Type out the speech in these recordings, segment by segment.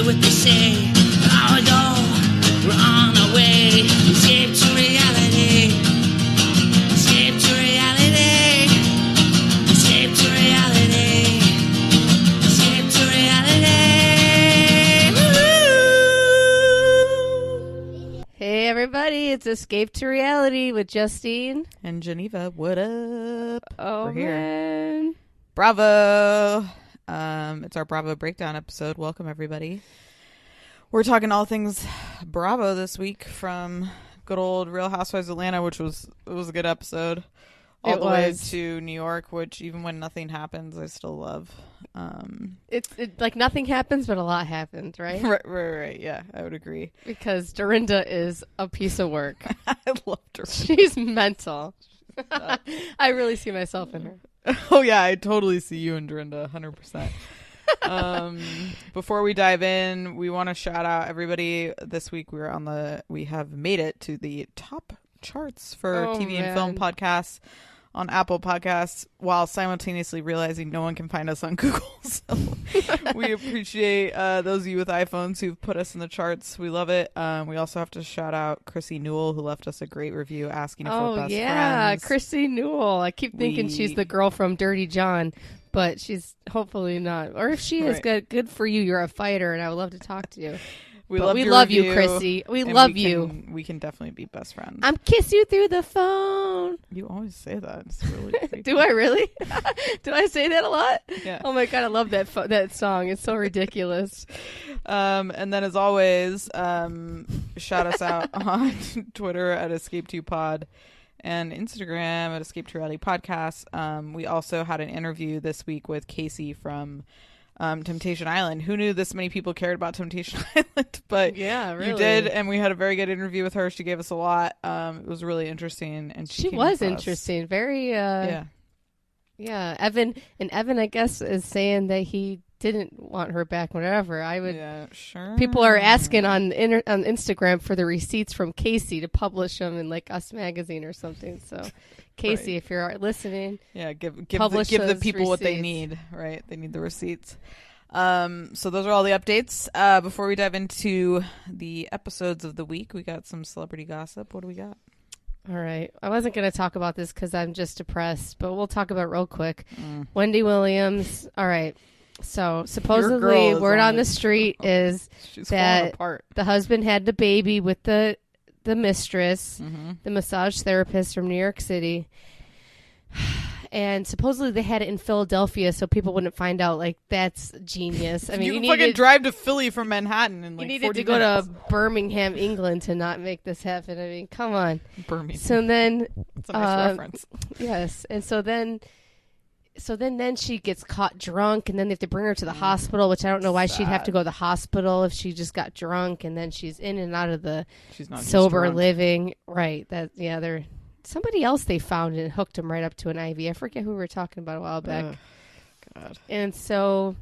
what they say. Oh no, we're on our way. Escape to reality. Escape to reality. Escape to reality. Escape to reality. Woo-hoo! Hey everybody, it's Escape to Reality with Justine and Geneva. What up? Oh, we're here. Man. Bravo. It's our Bravo breakdown episode. Welcome everybody. We're talking all things Bravo this week from good old Real Housewives of Atlanta, which was a good episode. All the way to New York, which even when nothing happens, I still love. It's like nothing happens, but a lot happens, right? Right. Yeah, I would agree. Because Dorinda is a piece of work. I love Dorinda. She's mental. I really see myself in her. Oh yeah, I totally see you and Dorinda, 100%. Before we dive in, we want to shout out everybody. This week we have made it to the top charts for TV and film podcasts on Apple Podcasts, while simultaneously realizing no one can find us on Google. So we appreciate those of you with iPhones who've put us in the charts. We love it. We also have to shout out Chrissy Newell, who left us a great review asking for best friends. Chrissy Newell. I keep thinking she's the girl from Dirty John, but she's hopefully not. Or if she is, good for you. You're a fighter, and I would love to talk to you. We love you, Chrissy. We love you. We can definitely be best friends. I'm kiss you through the phone. You always say that. It's really creepy. Do I really? Do I say that a lot? Yeah. Oh my God, I love that song. It's so ridiculous. And then as always, shout us out on Twitter at Escape2Pod and Instagram at Escape to Reality Podcast. We also had an interview this week with Casey from Temptation Island. Who knew this many people cared about Temptation Island? But yeah, really. You did, and we had a very good interview with her. She gave us a lot. It was really interesting, and she was interesting. Very yeah. Evan, I guess, is saying that he didn't want her back. Whatever. Sure. People are asking on Instagram for the receipts from Casey to publish them in like Us Magazine or something. So. Casey, if you're listening, give the people receipts. What they need, right? They need the receipts. So those are all the updates. Before we dive into the episodes of the week, we got some celebrity gossip. What do we got? All right. I wasn't going to talk about this because I'm just depressed, but we'll talk about it real quick. Wendy Williams. All right. So supposedly word on the street is that the husband had the baby with the mistress, the massage therapist from New York City. And supposedly they had it in Philadelphia so people wouldn't find out. Like, that's genius. I mean, you fucking drive to Philly from Manhattan in like 40 minutes. You needed to go to Birmingham, England to not make this happen. I mean, come on. Birmingham. So then... That's a nice reference. Yes. And so then she gets caught drunk, and then they have to bring her to the hospital, which I don't know why she'd have to go to the hospital if she just got drunk, and then she's in and out of the sober living. Right. They're somebody else they found and hooked him right up to an IV. I forget who we were talking about a while back. God. And so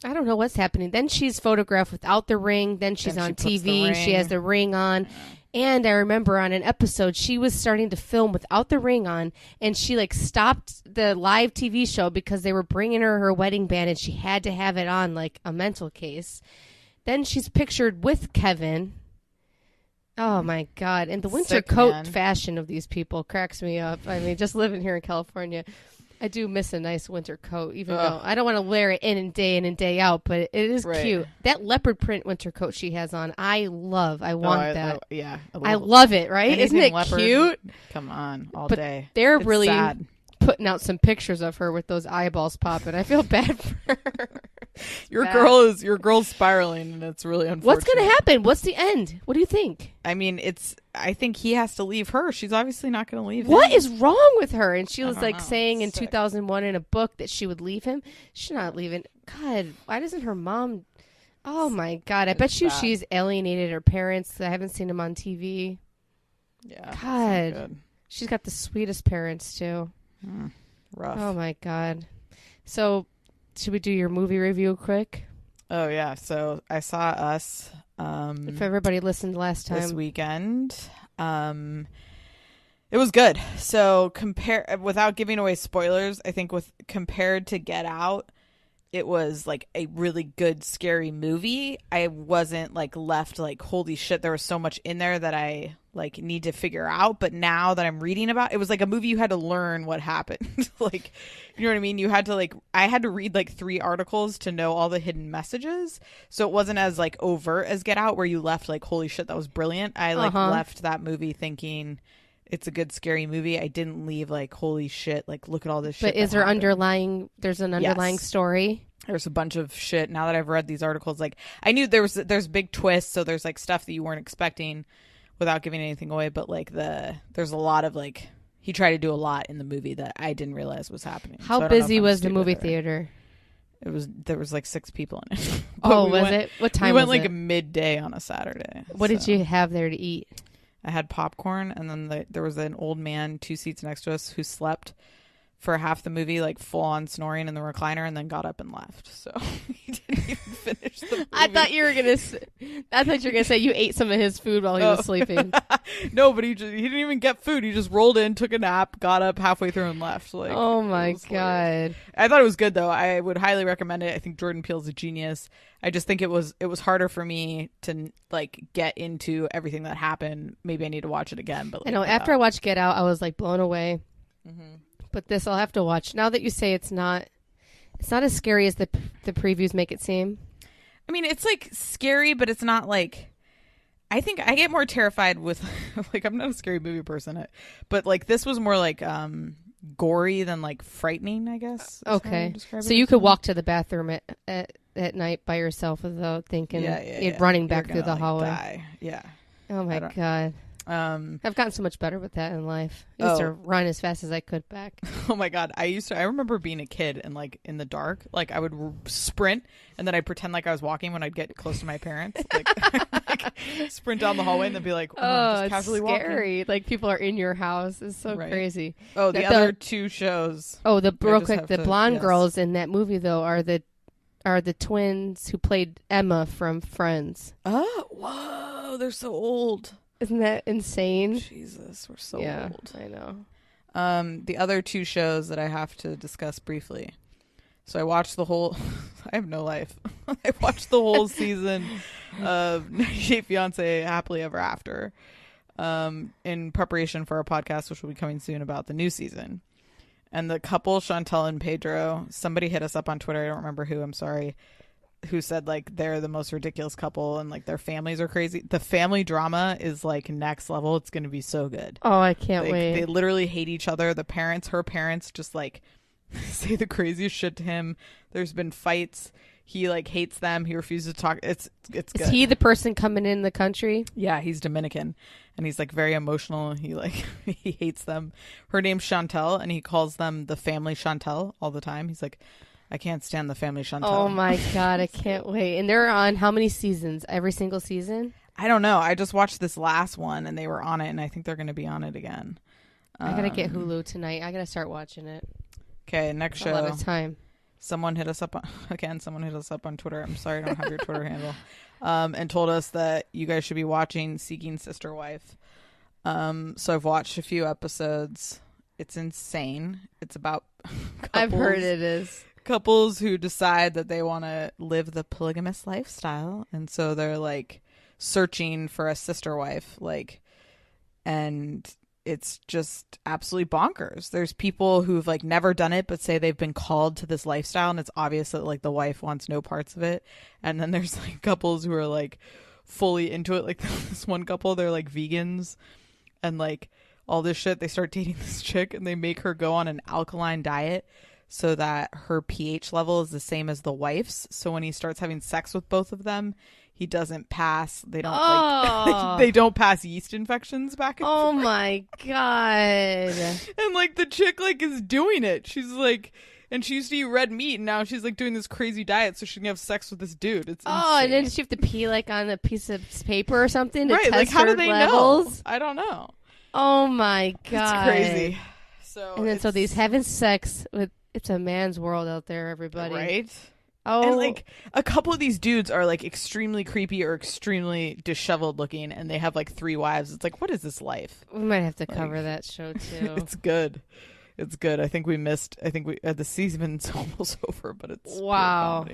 I don't know what's happening. Then she's photographed without the ring. Then she's on TV. She has the ring on. And I remember on an episode, she was starting to film without the ring on, and she like stopped the live TV show because they were bringing her wedding band, and she had to have it on like a mental case. Then she's pictured with Kevin. Oh my God. And the winter coat fashion of these people cracks me up. I mean, just living here in California, I do miss a nice winter coat, even though I don't want to wear it in and day out, but it is cute. That leopard print winter coat she has on, I want that. I love it, right? Isn't it leopard, cute? Come on, all but day. They're it's really sad. Putting out some pictures of her with those eyeballs popping. I feel bad for her. Your girl's spiraling, and it's really unfortunate. What's going to happen? What's the end? What do you think? I mean, I think he has to leave her. She's obviously not going to leave him. What is wrong with her? And she was like saying in 2001 in a book that she would leave him. She's not leaving. God, why doesn't her mom? Oh my God, I bet you she's alienated her parents. I haven't seen them on TV. Yeah. God, she's got the sweetest parents too. Rough. Oh my God. So, should we do your movie review quick? Oh yeah. So I saw Us. If everybody listened last time this weekend, it was good. So without giving away spoilers, I think compared to Get Out, it was like a really good scary movie, I wasn't like left like, holy shit, there was so much in there that I like need to figure out. But now that I'm reading about it, was like a movie you had to learn what happened. Like, you know what I mean? You had to like, I had to read like 3 articles to know all the hidden messages. So it wasn't as like overt as Get Out, where you left like, holy shit, that was brilliant. I like left that movie thinking it's a good scary movie. I didn't leave like, holy shit, like look at all this shit. But is there there's an underlying story? There's a bunch of shit. Now that I've read these articles, like I knew there's big twists, so there's like stuff that you weren't expecting without giving anything away, but like there's a lot of like, he tried to do a lot in the movie that I didn't realize was happening. How busy was the movie theater? There was like 6 people in it. Oh, was it? What time we went was like it? midday on a Saturday. What did you have there to eat? I had popcorn, and then there was an old man 2 seats next to us who slept for half the movie, like full on snoring in the recliner, and then got up and left. So he didn't even finish the movie. I thought you were gonna say you ate some of his food while he was sleeping. No, but he didn't even get food. He just rolled in, took a nap, got up halfway through, and left. Like, oh my god! I thought it was good though. I would highly recommend it. I think Jordan Peele's a genius. I just think it was harder for me to like get into everything that happened. Maybe I need to watch it again. But like, I know after I watched Get Out, I was like blown away. Mm-hmm. But this I'll have to watch. Now that you say it's not as scary as the previews make it seem. I mean, it's like scary, but it's not like, I think I get more terrified with like, I'm not a scary movie person, but like this was more like gory than like frightening, I guess. Okay. So you could walk to the bathroom at night by yourself without thinking you're running back through the hallway. Die. Yeah. Oh my god. I've gotten so much better with that in life. I used to run as fast as I could back. Oh my god, I remember being a kid and like in the dark, like I would sprint and then I'd pretend like I was walking when I'd get close to my parents, like sprint down the hallway and then be like, just casually it's scary walking. Like people are in your house. It's so crazy. Oh, the other 2 shows. Oh, the blonde girls in that movie though are the twins who played Emma from Friends. Oh, whoa, they're so old. Isn't that insane? Jesus, we're so old. I know. The other 2 shows that I have to discuss briefly. So I watched the whole I have no life. I watched the whole season of 90 Day Fiancé Happily Ever After in preparation for our podcast, which will be coming soon, about the new season. And the couple, Chantel and Pedro, somebody hit us up on Twitter, I don't remember who, I'm sorry, who said like they're the most ridiculous couple and like their families are crazy. The family drama is like next level. It's going to be so good. Oh, I can't wait. They literally hate each other. Her parents just like say the craziest shit to him. There's been fights. He like hates them. He refuses to talk. It's good. Is he the person coming in the country? Yeah, he's Dominican and he's like very emotional. He like he hates them. Her name's Chantel and he calls them the family Chantel all the time. He's like, I can't stand the family Chantel. Oh my god, I can't wait. And they're on how many seasons? Every single season? I don't know. I just watched this last one and they were on it and I think they're going to be on it again. I got to get Hulu tonight. I got to start watching it. Okay, next show. A lot of time. Someone hit us up on Twitter. I'm sorry I don't have your Twitter handle. And told us that you guys should be watching Seeking Sister Wife. So I've watched a few episodes. It's insane. It's about I've heard it is. Couples who decide that they want to live the polygamous lifestyle, and so they're like searching for a sister wife, like, and it's just absolutely bonkers. There's people who've like never done it but say they've been called to this lifestyle, and it's obvious that like the wife wants no parts of it. And then there's like couples who are like fully into it, like this one couple, they're like vegans and like all this shit. They start dating this chick and they make her go on an alkaline diet so that her pH level is the same as the wife's. So when he starts having sex with both of them, he doesn't pass. They don't like they don't pass yeast infections back and forth. My god. And like the chick like is doing it. She's like, and she used to eat red meat and now she's like doing this crazy diet so she can have sex with this dude. It's insane. And then she have to pee like on a piece of paper or something to right, test like how her do they levels? know? I don't know. Oh my god. It's crazy. So these having sex with, it's a man's world out there, everybody. Right? Oh. And like a couple of these dudes are like extremely creepy or extremely disheveled looking and they have like 3 wives. It's like, what is this life? We might have to cover that show too. It's good. It's good. I think the season's almost over, but it's wow.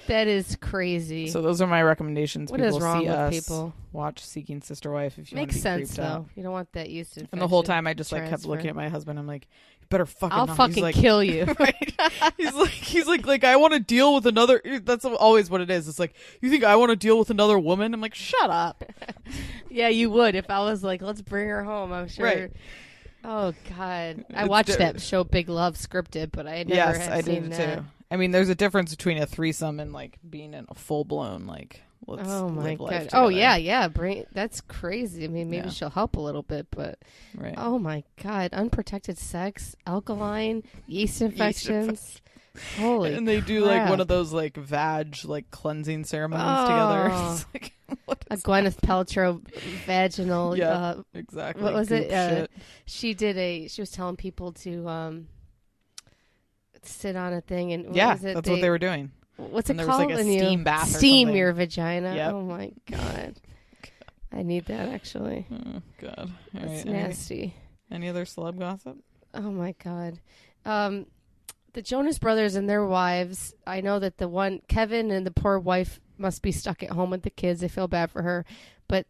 That is crazy. So those are my recommendations. What is wrong with people? Watch Seeking Sister Wife if you Makes want to be sense creeped though. out. You don't want that yeast infection. And the whole time I just like kept looking at my husband. I'm like, you better fucking. I'll not. fucking like, kill you. Right? He's like I want to deal with another. That's always what it is. It's like, you think I want to deal with another woman? I'm like, shut up. Yeah, you would if I was like, let's bring her home. I'm sure. Right. Oh God, I watched that show Big Love scripted, but I never had seen that. Too. I mean, there's a difference between a threesome and like being in a full blown like. Let's oh my live life God! together. Oh yeah. That's crazy. I mean, maybe she'll help a little bit, but right. Oh my God! Unprotected sex, alkaline, yeast infections. Holy! And they do crap. like one of those like vag like cleansing ceremonies together. It's like, a Gwyneth Paltrow vaginal. Exactly. What was it? Shit. She was telling people to sit on a thing and that's what they were doing. What's it there called? was like a steam bath. Steam your vagina. Yep. Oh my God! I need that actually. Oh God, that's nasty. Any other celeb gossip? Oh my God. The Jonas Brothers and their wives. I know that the one Kevin and the poor wife must be stuck at home with the kids. I feel bad for her, but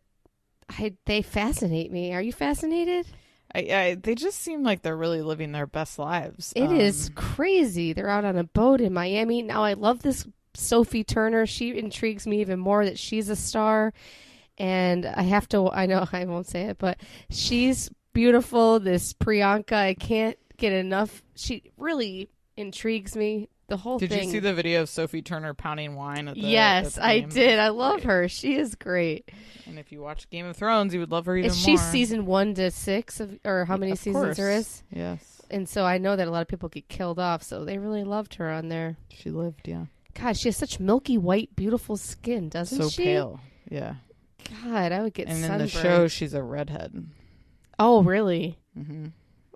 they fascinate me. Are you fascinated? They just seem like they're really living their best lives. It is crazy. They're out on a boat in Miami. Now, I love this Sophie Turner. She intrigues me even more that she's a star. And I know I won't say it, but she's beautiful. This Priyanka, I can't get enough. She really intrigues me. The whole thing. Did you see the video of Sophie Turner pounding wine at the Yes, I did. I love her. She is great. And if you watch Game of Thrones, you would love her even more. Is she season 1 to 6 or how many seasons there is? Yes. And so I know that a lot of people get killed off, so they really loved her on there. She lived, yeah. God, she has such milky white, beautiful skin, doesn't she? So pale, yeah. God, I would get sunburned. And in the show, she's a redhead. Oh, really? Mm-hmm.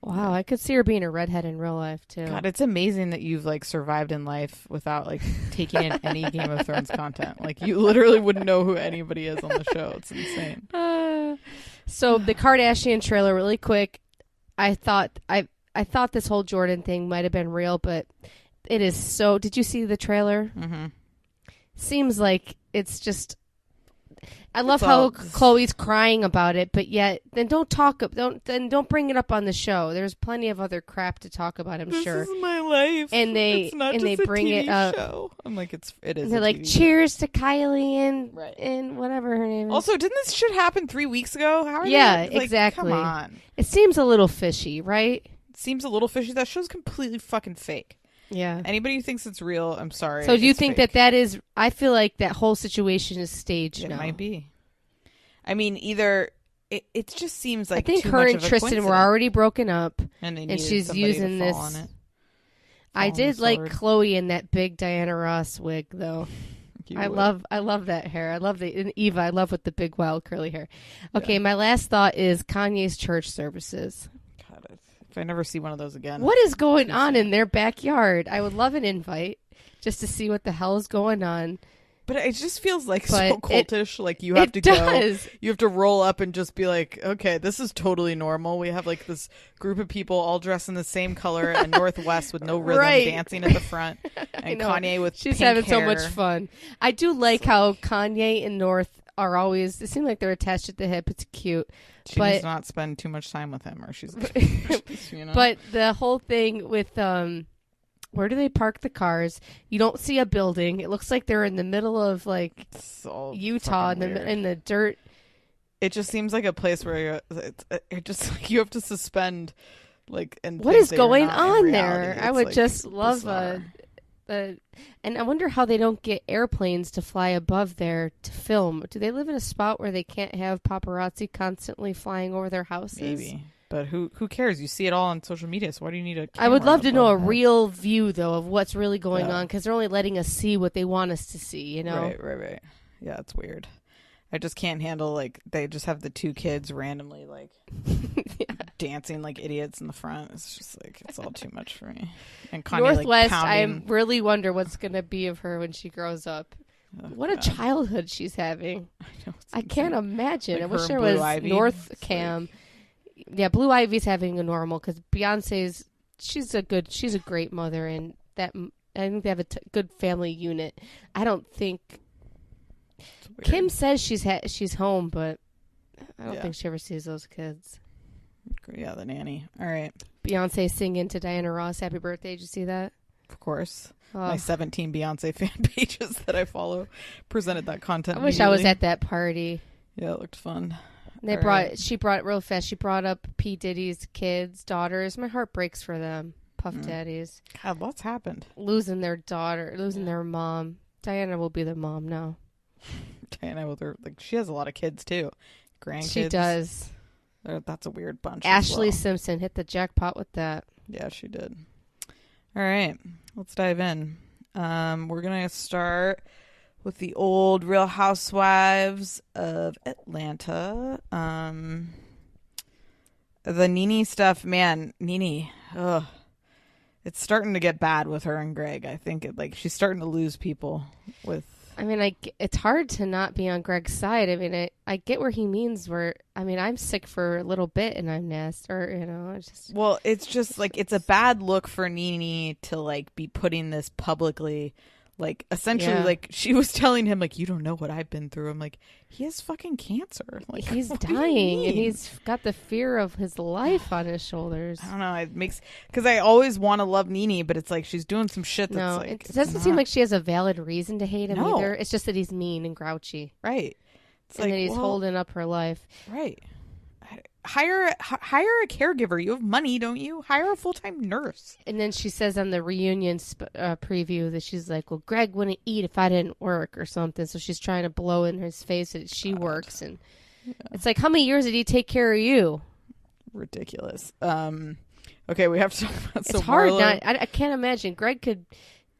Wow, I could see her being a redhead in real life, too. God, it's amazing that you've, like, survived in life without, like, taking in any Game of Thrones content. Like, you literally wouldn't know who anybody is on the show. It's insane. So, the Kardashian trailer, really quick. I thought this whole Jordan thing might have been real, but it is so... Did you see the trailer? Mm-hmm. Seems like it's just... I love how Chloe's crying about it, but yet then don't bring it up on the show. There's plenty of other crap to talk about. I'm sure. This is my life, and they bring TV it up. Show. I'm like, it is. And they're like, cheers to Kylie and whatever her name is. Also, didn't this shit happen 3 weeks ago? How are they, Come exactly. on. It seems a little fishy, right? It seems a little fishy. That show's completely fucking fake. Yeah. Anybody who thinks it's real, I'm sorry. So do you think that is... I feel like that whole situation is staged now. It might be. I mean, either... It just seems like I think her and Tristan were already broken up. And she's using this... On it. I did like Chloe in that big Diana Ross wig, though. I love that hair. I love and Eva, I love with the big wild curly hair. Okay, my last thought is Kanye's church services. If I never see one of those again. What is going on in their backyard? I would love an invite just to see what the hell is going on. But it just feels like so cultish. Like you have to go. You have to roll up and just be like, okay, this is totally normal. We have like this group of people all dressed in the same color and Northwest with no rhythm dancing at the front. And Kanye with she's pink having hair. so much fun. I do like how Kanye and North are always. It seems like they're attached at the hip. It's cute. She does not spend too much time with him, or she's. You know? But the whole thing with where do they park the cars? You don't see a building. It looks like they're in the middle of like Utah in the dirt. It just seems like a place where it just like you have to suspend like and what is going on there? I would like just love and I wonder how they don't get airplanes to fly above there to film. Do they live in a spot where they can't have paparazzi constantly flying over their houses? Maybe. But who cares? You see it all on social media, so why do you need a camera? I would love to know a real view, though, of what's really going on, because they're only letting us see what they want us to see, you know? Right. Yeah, it's weird. I just can't handle, like, they just have the two kids randomly, like, dancing like idiots in the front. It's just, like, it's all too much for me. And Kanye, Northwest, like, I really wonder what's going to be of her when she grows up. What a childhood she's having. I can't imagine. Like I wish there was North Cam. Yeah, Blue Ivy's having a normal because Beyonce's she's a great mother, and that I think they have a good family unit. I don't think Kim says she's home, but I don't think she ever sees those kids. Yeah, the nanny. All right. Beyonce singing to Diana Ross "Happy Birthday." Did you see that? Of course. My 17 Beyonce fan pages that I follow presented that content. I wish I was at that party. Yeah, it looked fun. She brought real fast. She brought up P. Diddy's kids, daughters. My heart breaks for them. Puff Daddies. God, what's happened? Losing their daughter, losing their mom. Diana will be the mom now. Diana with her, she has a lot of kids too. Grandkids. She does. That's a weird bunch. Ashley Simpson hit the jackpot with that. Yeah, she did. All right, let's dive in. We're going to start with the old Real Housewives of Atlanta. The Nene stuff, man, Nene, ugh. It's starting to get bad with her and Greg. I think she's starting to lose people with... I mean, it's hard to not be on Greg's side. I mean, I get where he means I'm sick for a little bit and I'm nasty, it's just... Well, it's just, it's a bad look for Nene to, be putting this publicly. Essentially, she was telling him, you don't know what I've been through. I'm like, he has fucking cancer. He's dying, and he's got the fear of his life on his shoulders. I don't know. It makes... Because I always want to love Nene, but it's she's doing some shit that's it doesn't seem like she has a valid reason to hate him either. It's just that he's mean and grouchy. Right. And that he's holding up her life. Right. Hire a caregiver. You have money, don't you? Hire a full-time nurse. And then she says on the reunion preview that she's like, well, Greg wouldn't eat if I didn't work or something. So she's trying to blow in his face that she works. And it's how many years did he take care of you? Ridiculous. Okay, we have to talk about It's hard not. I can't imagine.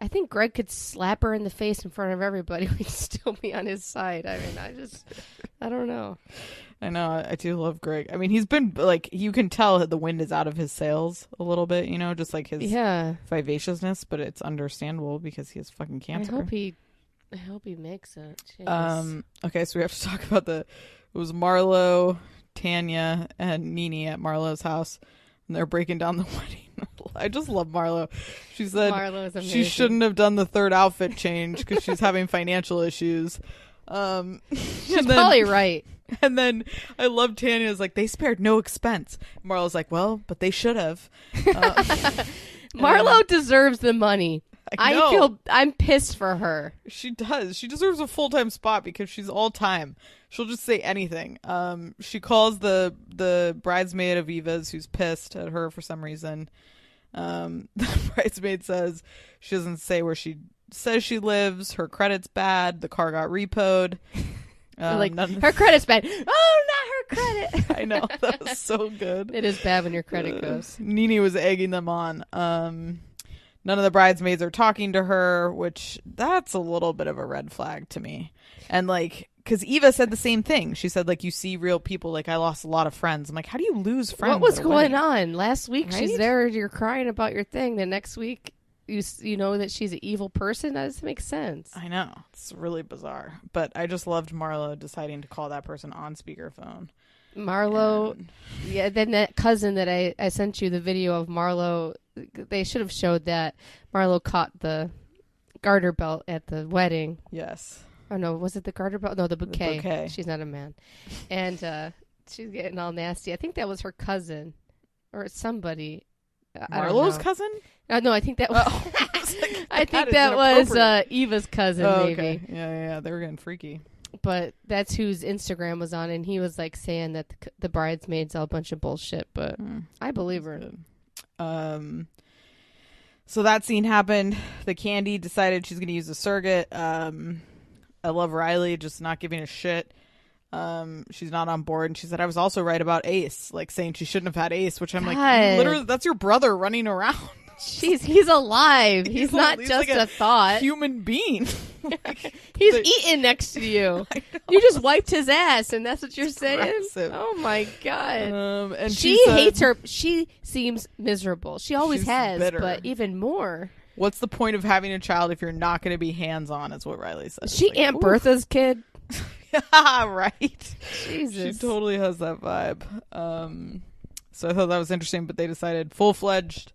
I think Greg could slap her in the face in front of everybody. We'd still be on his side. I mean, I don't know. I know. I do love Greg. I mean, he's been you can tell that the wind is out of his sails a little bit, just his vivaciousness, but it's understandable because he has fucking cancer. I hope he makes it. Jeez. Okay, so we have to talk about it was Marlo, Tanya, and Nene at Marlo's house, and they're breaking down the wedding. I just love Marlo. She said she shouldn't have done the third outfit change because she's having financial issues. She's probably right. And then I love Tanya's they spared no expense. Marlo's well, but they should have. Marlo deserves the money. I'm pissed for her. She does. She deserves a full-time spot because she's all-time. She'll just say anything. She calls the bridesmaid of Eva's who's pissed at her for some reason. The bridesmaid says she doesn't say where she says she lives. Her credit's bad. The car got repoed. Her credit's bad. Oh, not her credit. I know. That was so good. It is bad when your credit goes. Nene was egging them on. None of the bridesmaids are talking to her, which that's a little bit of a red flag to me. And because Eva said the same thing. She said, you see real people. I lost a lot of friends. I'm how do you lose friends? What was going on? Last week, she's there. You're crying about your thing. The next week, you know that she's an evil person. That doesn't make sense. I know. It's really bizarre. But I just loved Marlo deciding to call that person on speakerphone. Marlo, then that cousin that I sent you the video of Marlo, they should have showed that Marlo caught the garter belt at the wedding. Yes. Oh, no, was it the garter belt? No, the bouquet. She's not a man. And she's getting all nasty. I think that was her cousin or somebody. Marlo's cousin? No, I think that was... I think that was Eva's cousin, maybe. Okay. Yeah, they were getting freaky. But that's whose Instagram was on, and he was saying that the bridesmaids all a bunch of bullshit, but I believe her. So that scene happened. The Candy decided she's going to use a surrogate. I love Riley just not giving a shit. She's not on board, and she said I was also right about Ace, saying she shouldn't have had Ace, which I'm literally, that's your brother running around. He's alive. He's not just a thought. Human being. He's eating next to you. You just wiped his ass, and that's what you're saying? Aggressive. Oh my God. And she hates her. She seems miserable. She always has, bitter. But even more. What's the point of having a child if you're not going to be hands-on, is what Riley says. She Aunt Bertha's kid? Right. Jesus. She totally has that vibe. So I thought that was interesting, but they decided full-fledged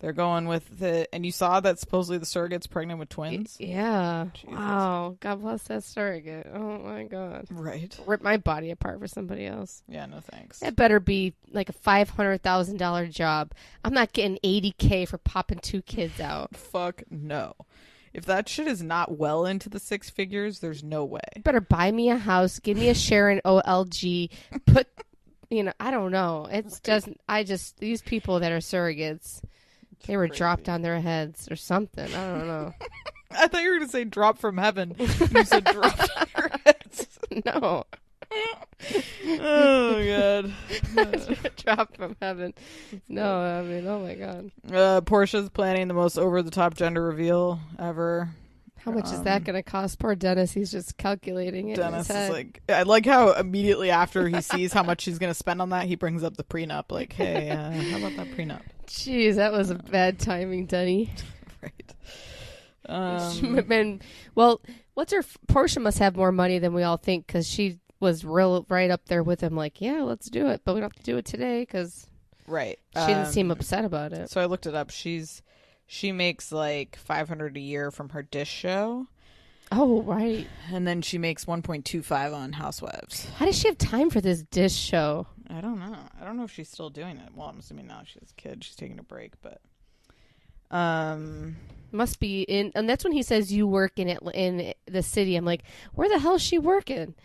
They're going with the, and you saw that supposedly the surrogate's pregnant with twins. Yeah. Jesus. Wow. God bless that surrogate. Oh my God. Right. Rip my body apart for somebody else. Yeah, no thanks. That better be like a $500,000 job. I'm not getting $80K for popping 2 kids out. Fuck no. If that shit is not well into the 6 figures, there's no way. Better buy me a house, give me a share in OLG, put, I don't know. It's just, these people that are surrogates, they were dropped on their heads or something. I don't know. I thought you were going to say drop from heaven. You said dropped on your heads. No. Oh, God. Drop from heaven. No, I mean, oh, my God. Portia's planning the most over-the-top gender reveal ever. How much is that going to cost? Poor Dennis. He's just calculating it. Dennis is like, I like how immediately after he sees how much he's going to spend on that, he brings up the prenup. Like, hey, how about that prenup? Jeez, that was a bad timing, Denny. Right. Well, Portia must have more money than we all think, because she was right up there with him. Like, yeah, let's do it, but we don't have to do it today because right. She didn't seem upset about it. So I looked it up. She makes like $500 a year from her dish show. Oh, right. And then she makes 1.25 on Housewives. How does she have time for this dish show? I don't know. I don't know if she's still doing it. Well, I'm assuming now she has a kid. She's taking a break, but must be in. And that's when he says you work in the city. I'm like, where the hell is she working?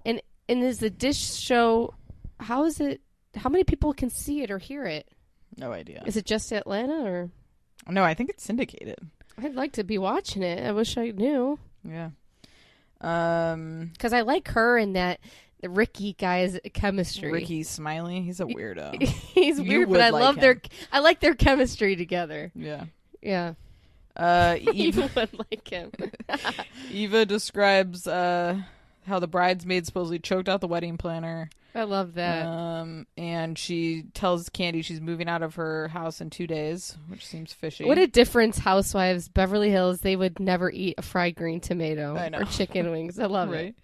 And is the dish show? How is it? How many people can see it or hear it? No idea. Is it just Atlanta or? No, I think it's syndicated. I'd like to be watching it. I wish I knew. Yeah. Because I like her and that the Ricky guy's chemistry. Ricky Smiley, he's a weirdo. He's weird, but I love I like their chemistry together. Yeah. Yeah. Eva would like him. Eva describes how the bridesmaid supposedly choked out the wedding planner. I love that. And she tells Candy she's moving out of her house in 2 days, which seems fishy. What a difference, Housewives, Beverly Hills. They would never eat a fried green tomato or chicken wings. I love it.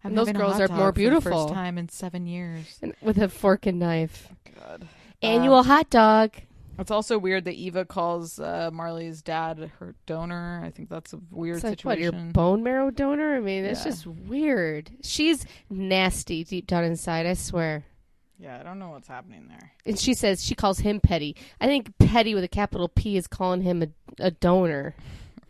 And those girls are more beautiful. For the first time in 7 years. And with a fork and knife. Oh, God. Annual hot dog. It's also weird that Eva calls Marley's dad her donor. I think that's a weird situation. What, your bone marrow donor? I mean, it's just weird. She's nasty deep down inside, I swear. Yeah, I don't know what's happening there. And she says she calls him petty. I think petty with a capital P is calling him a donor.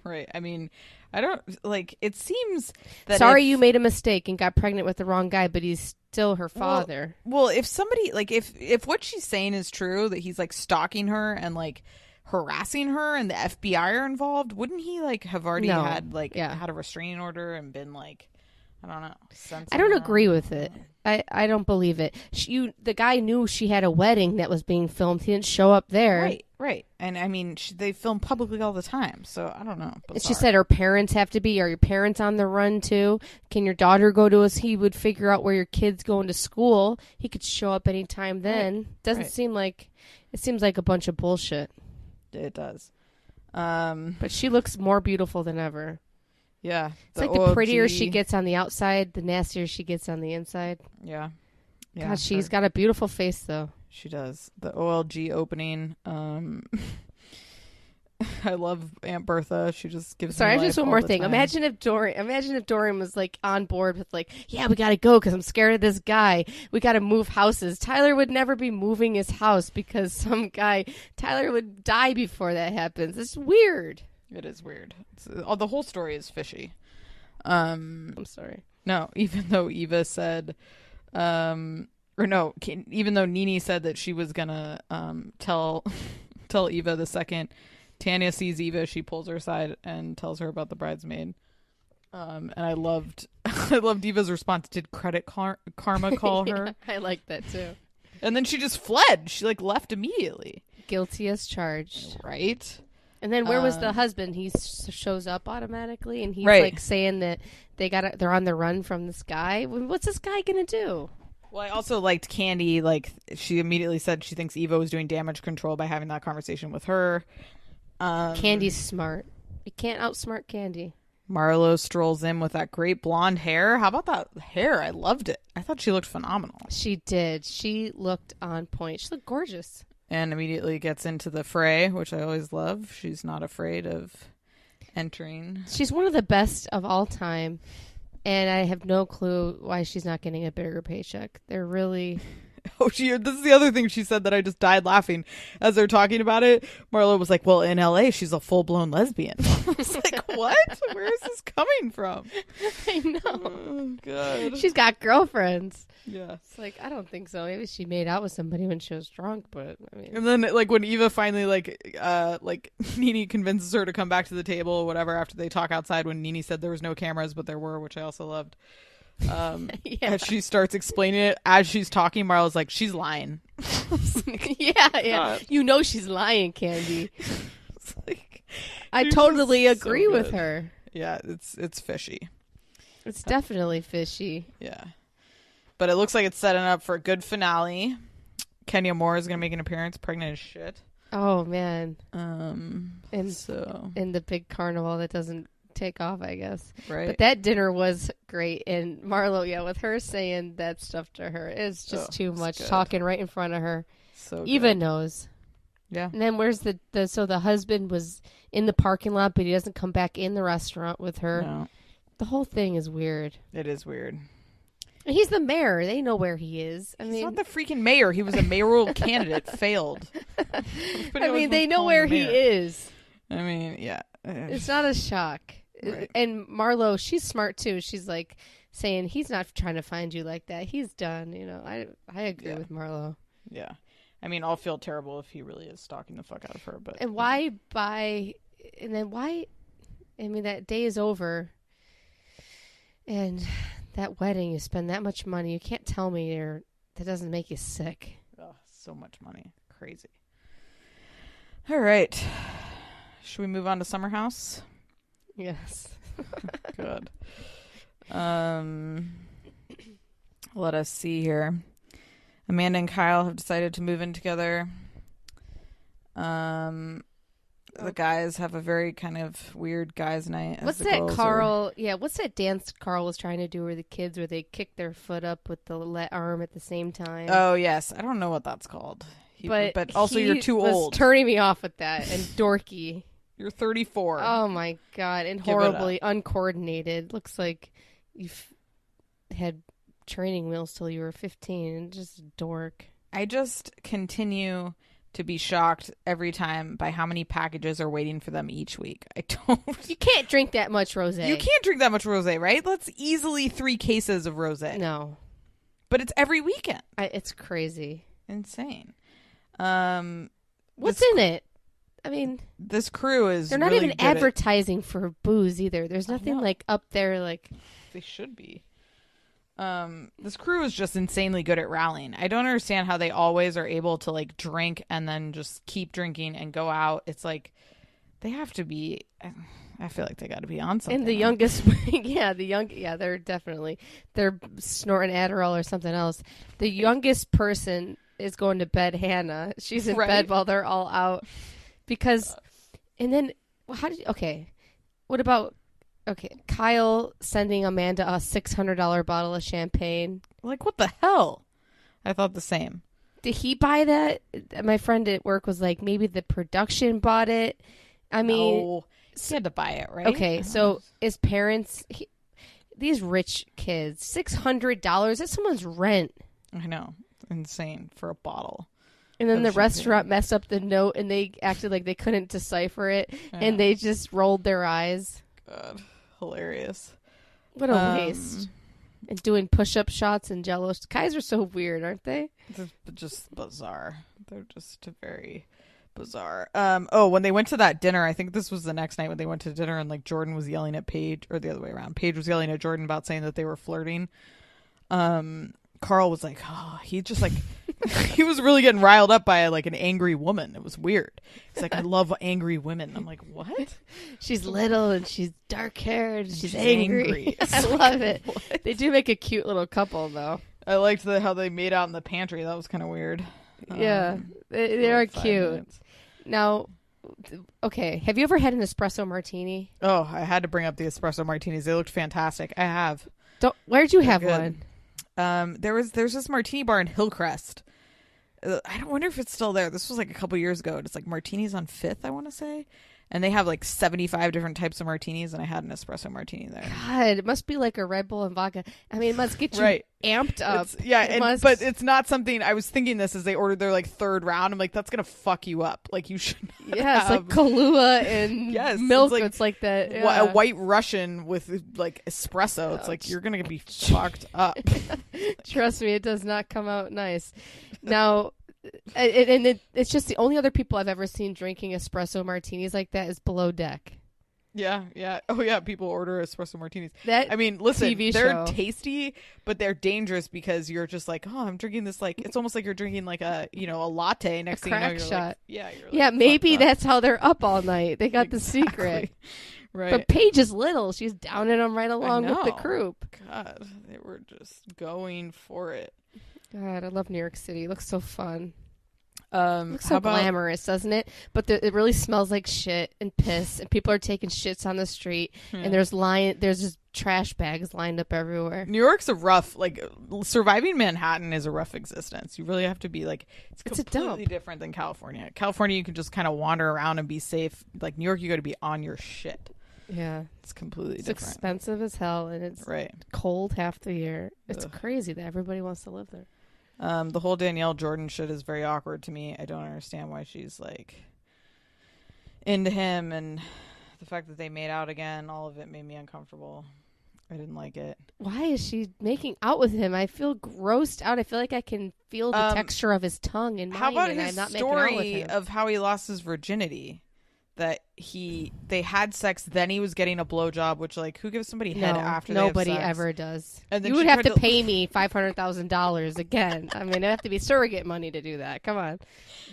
Right. I mean, I don't, like, it seems that sorry you made a mistake and got pregnant with the wrong guy, but he's still her father. Well, if somebody, like, if what she's saying is true, that he's, like, stalking her and, like, harassing her and the FBI are involved, wouldn't he, like, have already had, like, had a restraining order and been, like, I don't know. I don't agree with it. I don't believe it. The guy knew she had a wedding that was being filmed. He didn't show up there. Right. And I mean, they film publicly all the time, so I don't know. She said her parents have to be. Are your parents on the run too? Can your daughter go to us? He would figure out where your kid's going to school. He could show up anytime then. Doesn't seem like, it seems like a bunch of bullshit. It does. But she looks more beautiful than ever. Yeah. It's like the prettier she gets on the outside, the nastier she gets on the inside. Yeah. God, she's got a beautiful face, though. She does. The OLG opening. I love Aunt Bertha. She just gives. Sorry, me just one more thing. Time. Imagine if Dorian was like on board with like, yeah, we got to go because I'm scared of this guy. We got to move houses. Tyler would never be moving his house because some guy. Tyler would die before that happens. It's weird. It is weird. The whole story is fishy. I'm sorry. No, even though Eva said, even though Nene said that she was gonna tell Eva the second Tanya sees Eva, she pulls her aside and tells her about the bridesmaid. And I loved Eva's response. Did Credit Karma call her? I like that too. And then she just fled. She like left immediately. Guilty as charged. Right. And then where was the husband? He shows up automatically, and he's like saying that they're on the run from this guy. What's this guy gonna do? Well, I also liked Candy. Like, she immediately said she thinks Eva was doing damage control by having that conversation with her. Candy's smart. You can't outsmart Candy. Marlo strolls in with that great blonde hair. How about that hair? I loved it. I thought she looked phenomenal. She did. She looked on point. She looked gorgeous. and immediately gets into the fray, which I always love. She's not afraid of entering. She's one of the best of all time, and I have no clue why she's not getting a bigger paycheck. They're really... Oh, this is the other thing she said that I just died laughing as they're talking about it. Marlo was like, well, in LA, she's a full-blown lesbian. I was like, what? Where is this coming from? I know. Oh, God. She's got girlfriends. Yeah. It's like, I don't think so. Maybe she made out with somebody when she was drunk, but I mean... And then, like, when Eva finally, like, Nene convinces her to come back to the table or whatever after they talk outside, when Nene said there was no cameras, but there were, which I also loved. As she starts explaining it as she's talking, Marlo's like, she's lying. Like, yeah. God. You know she's lying, Candy. Like, I totally agree so with her. Yeah, it's fishy. It's definitely fishy. Yeah. But it looks like it's setting up for a good finale. Kenya Moore is going to make an appearance, pregnant as shit. Oh, man. And in the big carnival that doesn't take off, I guess. Right. But that dinner was great. And Marlo, with her saying that stuff to her, it's just too much. Good. Talking right in front of her. So Eva good. knows. Yeah. And then where's so the husband was in the parking lot, but he doesn't come back in the restaurant with her. No. The whole thing is weird. It is weird. And he's the mayor. They know where he is. He's not the freaking mayor. He was a mayoral candidate. Failed. I mean, they know where he is. I mean, yeah. It's not a shock. Right. And Marlo, she's smart too. She's like saying he's not trying to find you like that. He's done. I agree with Marlo. Yeah. I mean, I'll feel terrible if he really is stalking the fuck out of her. But and why buy? And then why? I mean, that day is over. And that wedding, you spend that much money. You can't tell me that doesn't make you sick. Oh, so much money. Crazy. All right. Should we move on to Summer House? Yes. Good. Let us see here. Amanda and Kyle have decided to move in together. The guys have a very kind of weird guys' night. What's that, Carl? Yeah, what's that dance Carl was trying to do where the kids, where they kick their foot up with the arm at the same time? Oh, yes. I don't know what that's called. But also, you're too old. Turning me off with that and dorky. You're 34. Oh, my God. And horribly uncoordinated. Looks like you've had training wheels till you were 15. Just dork. I just continue to be shocked every time by how many packages are waiting for them each week. I don't. You can't drink that much rosé. You can't drink that much rosé, right? That's easily 3 cases of rosé. No. But it's every weekend. It's crazy. Insane. What's in it? I mean, this crew is. They're not really even advertising for booze either. There's nothing like up there like. They should be. This crew is just insanely good at rallying. I don't understand how they always are able to like drink and then just keep drinking and go out. It's like they have to be. I feel like they got to be on something. And the youngest, they're definitely snorting Adderall or something else. The youngest person is going to bed. Hannah, she's in bed while they're all out. Because, and then, what about, Kyle sending Amanda a $600 bottle of champagne? Like, what the hell? I thought the same. Did he buy that? My friend at work was like, maybe the production bought it. I mean, no, he had to buy it, right? Okay, so his parents, these rich kids, $600, that's someone's rent. I know. Insane for a bottle. And then the restaurant messed up the note, and they acted like they couldn't decipher it, and they just rolled their eyes. God, hilarious. What a waste. And doing push-up shots and Jello. Guys are so weird, aren't they? They're just bizarre. They're just very bizarre. When they went to that dinner, I think this was the next night when they went to dinner, and like Jordan was yelling at Paige, or the other way around. Paige was yelling at Jordan about saying that they were flirting. Carl was like, he just like, he was really getting riled up by like an angry woman. It was weird. He's like, I love angry women. I'm like, what? She's little and she's dark haired. She's angry. I love it. What? They do make a cute little couple though. I liked how they made out in the pantry. That was kind of weird. Yeah, they are cute. Minutes. Now, okay, have you ever had an espresso martini? Oh, I had to bring up the espresso martinis. They looked fantastic. I have. Where'd you have one? There's this martini bar in Hillcrest. I don't wonder if it's still there. This was like a couple years ago. It's like Martinis on 5th, I want to say. And they have like 75 different types of martinis, and I had an espresso martini there. God, it must be like a Red Bull and vodka. I mean, it must get you amped up. But it's not something. I was thinking this as they ordered their like 3rd round. I'm like, that's gonna fuck you up. Like you should. Yeah, it's like Kahlua and milk. It's like that. Yeah. A White Russian with like espresso. It's like you're gonna be fucked up. Trust me, it does not come out nice. Now. It's just the only other people I've ever seen drinking espresso martinis like that is Below Deck. Yeah. Oh, yeah. People order espresso martinis. I mean, listen, TV they're show. tasty, but they're dangerous because you're just like, oh, I'm drinking this. Like, it's almost like you're drinking like a latte. Next thing you know, you're shot. Like, maybe that's how they're up all night. They got the secret. Right. But Paige is little. She's downing them right along with the croup. God, they were just going for it. God, I love New York City. It looks so fun. Looks so glamorous, doesn't it? But it really smells like shit and piss, and people are taking shits on the street, and there's just trash bags lined up everywhere. New York's a rough, like, surviving Manhattan is a rough existence. You really have to be like, it's completely different than California. California, you can just kind of wander around and be safe. Like New York, you got to be on your shit. Yeah, it's completely different. It's expensive as hell, and it's cold half the year. It's crazy that everybody wants to live there. The whole Danielle Jordan shit is very awkward to me. I don't understand why she's like into him, and the fact that they made out again, all of it made me uncomfortable. I didn't like it. Why is she making out with him? I feel grossed out. I feel like I can feel the texture of his tongue in mine. How about and his I'm not making out with story him. of how he lost his virginity? That they had sex, then he was getting a blowjob, which, like, who gives somebody head after they have sex? Nobody ever does. And then you would have to pay me $500,000 again. I mean, it'd have to be surrogate money to do that. Come on,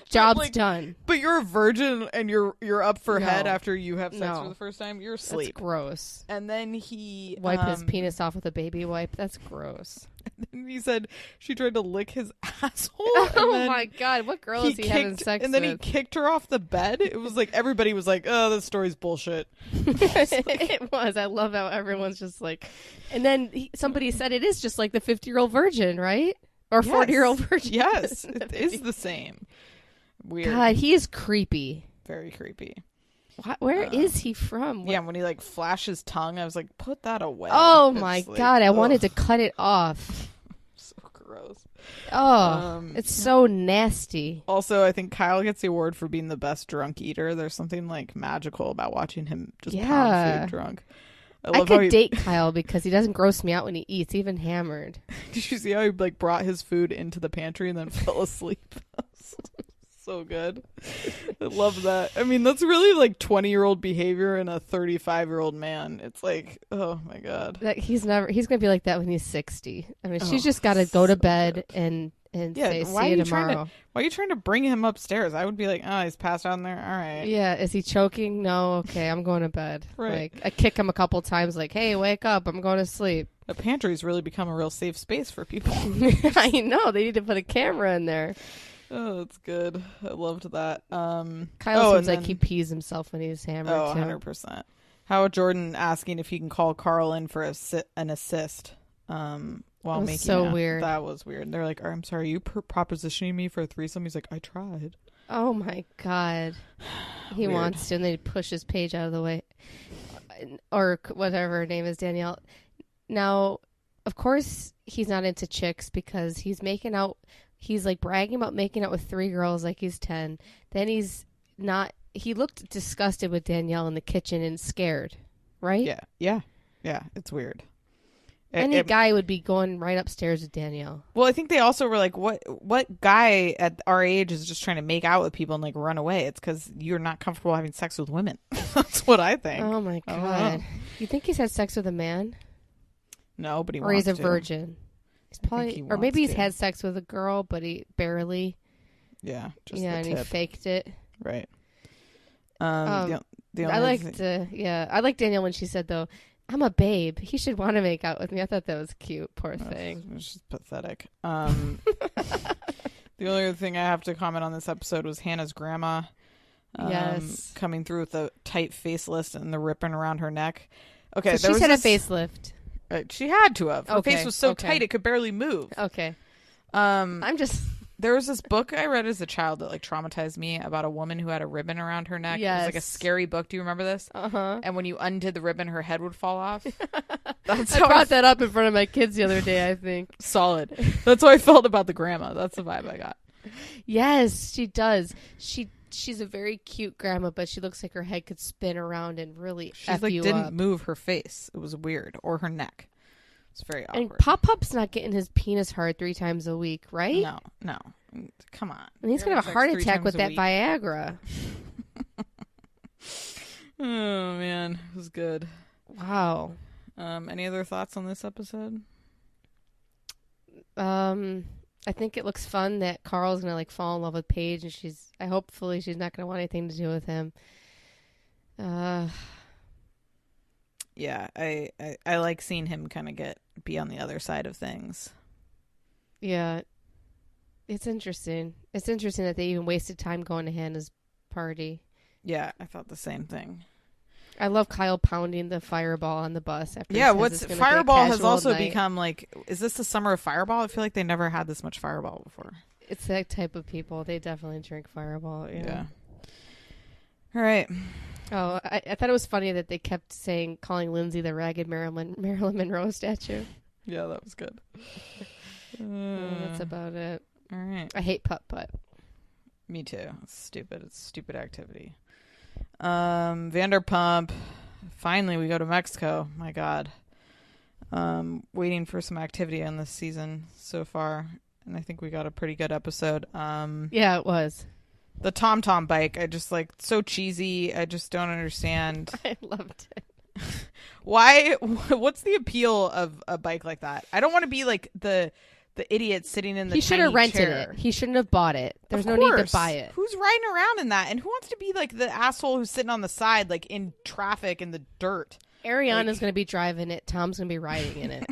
job's done. But you're a virgin and you're up for head after you have sex for the first time. You're asleep. That's gross. And then he wiped his penis off with a baby wipe. That's gross. And then he said she tried to lick his asshole. Oh my God, what girl is he having sex with? And then he kicked her off the bed. It was like everybody was like, "Oh, this story's bullshit." It was. I love how everyone's just like. And then somebody said it is just like the 50-year-old virgin, right? Or 40-year-old virgin. Yes, it is the same. Weird. God, he is creepy. Very creepy. Where is he from? Yeah, when he like flashed his tongue, I was like, put that away. Oh my God, I wanted to cut it off. So gross. Oh, it's so nasty. Also, I think Kyle gets the award for being the best drunk eater. There's something like magical about watching him just pound food drunk. I could date Kyle because he doesn't gross me out when he eats, even hammered. Did you see how he like brought his food into the pantry and then fell asleep? So good. I love that. I mean, that's really like 20-year-old behavior in a 35-year-old man. It's like, oh my God. He's going to be like that when he's 60. I mean, she's just got to go to bed and say, see you tomorrow. Why are you trying to bring him upstairs? I would be like, oh, he's passed out in there. All right. Yeah. Is he choking? No. Okay. I'm going to bed. Right. Like, I kick him a couple times like, hey, wake up. I'm going to sleep. The pantry's really become a real safe space for people. I know. They need to put a camera in there. Oh, that's good. I loved that. Kyle seems like he pees himself when he's hammered. Oh, 100%. How Jordan asking if he can call Carl in for an assist while making so weird. That was weird. They're like, I'm sorry, you propositioning me for a threesome? He's like, I tried. Oh my God. He wants to, and then he pushes Paige out of the way. Or whatever her name is, Danielle. Now, of course, he's not into chicks because he's making out. He's like bragging about making out with 3 girls like he's 10. Then he's not. He looked disgusted with Danielle in the kitchen and scared, right? Yeah. It's weird. Any guy would be going right upstairs with Danielle. Well, I think they also were like, what guy at our age is just trying to make out with people and like run away? It's because you're not comfortable having sex with women. That's what I think. Oh my God. You think he's had sex with a man? No, but or he's a virgin. He's probably, or maybe he's had sex with a girl, but he barely. Yeah, and he faked it. Right. I like Danielle when she said though, "I'm a babe. He should want to make out with me." I thought that was cute. Poor thing. It's just pathetic. The only other thing I have to comment on this episode was Hannah's grandma. Coming through with a tight facelift and the ripping around her neck. Okay, so she had a facelift. She had to have. Her face was so tight it could barely move. Okay. I'm just There was this book I read as a child that like traumatized me about a woman who had a ribbon around her neck. Yes. It was like a scary book. Do you remember this? Uh-huh. And when you undid the ribbon, her head would fall off. I brought that up in front of my kids the other day, I think. Solid. That's how I felt about the grandma. That's the vibe I got. Yes, she does. She's a very cute grandma, but she looks like her head could spin around and really didn't move her face. It was weird. Or her neck. It's very awkward. And Pop-Pop's not getting his penis hard 3 times a week, right? No. Come on. And he's going to have a heart attack with that Viagra. Oh, man. It was good. Wow. Any other thoughts on this episode? I think it looks fun that Carl's going to like fall in love with Paige, and hopefully she's not going to want anything to do with him. Yeah, I like seeing him kind of be on the other side of things. Yeah. It's interesting. It's interesting that they even wasted time going to Hannah's party. Yeah, I thought the same thing. I love Kyle pounding the Fireball on the bus. After Fireball has also become like, is this the summer of Fireball? I feel like they never had this much Fireball before. It's that type of people. They definitely drink Fireball. Yeah. All right. Oh, I thought it was funny that they kept calling Lindsay the ragged Marilyn Monroe statue. Yeah, that was good. That's about it. All right. I hate putt-putt. Me too. It's stupid. It's a stupid activity. Vanderpump. Finally, we go to Mexico. My God. Waiting for some activity on this season so far. And I think we got a pretty good episode. Yeah, it was. The TomTom bike, I just like, so cheesy. I just don't understand. I loved it. Why? What's the appeal of a bike like that? I don't want to be like the idiot sitting in the. He should have rented it. He shouldn't have bought it. There's no need to buy it. Who's riding around in that? And who wants to be like the asshole who's sitting on the side, like in traffic in the dirt? Ariana's going to be driving it. Tom's going to be riding in it.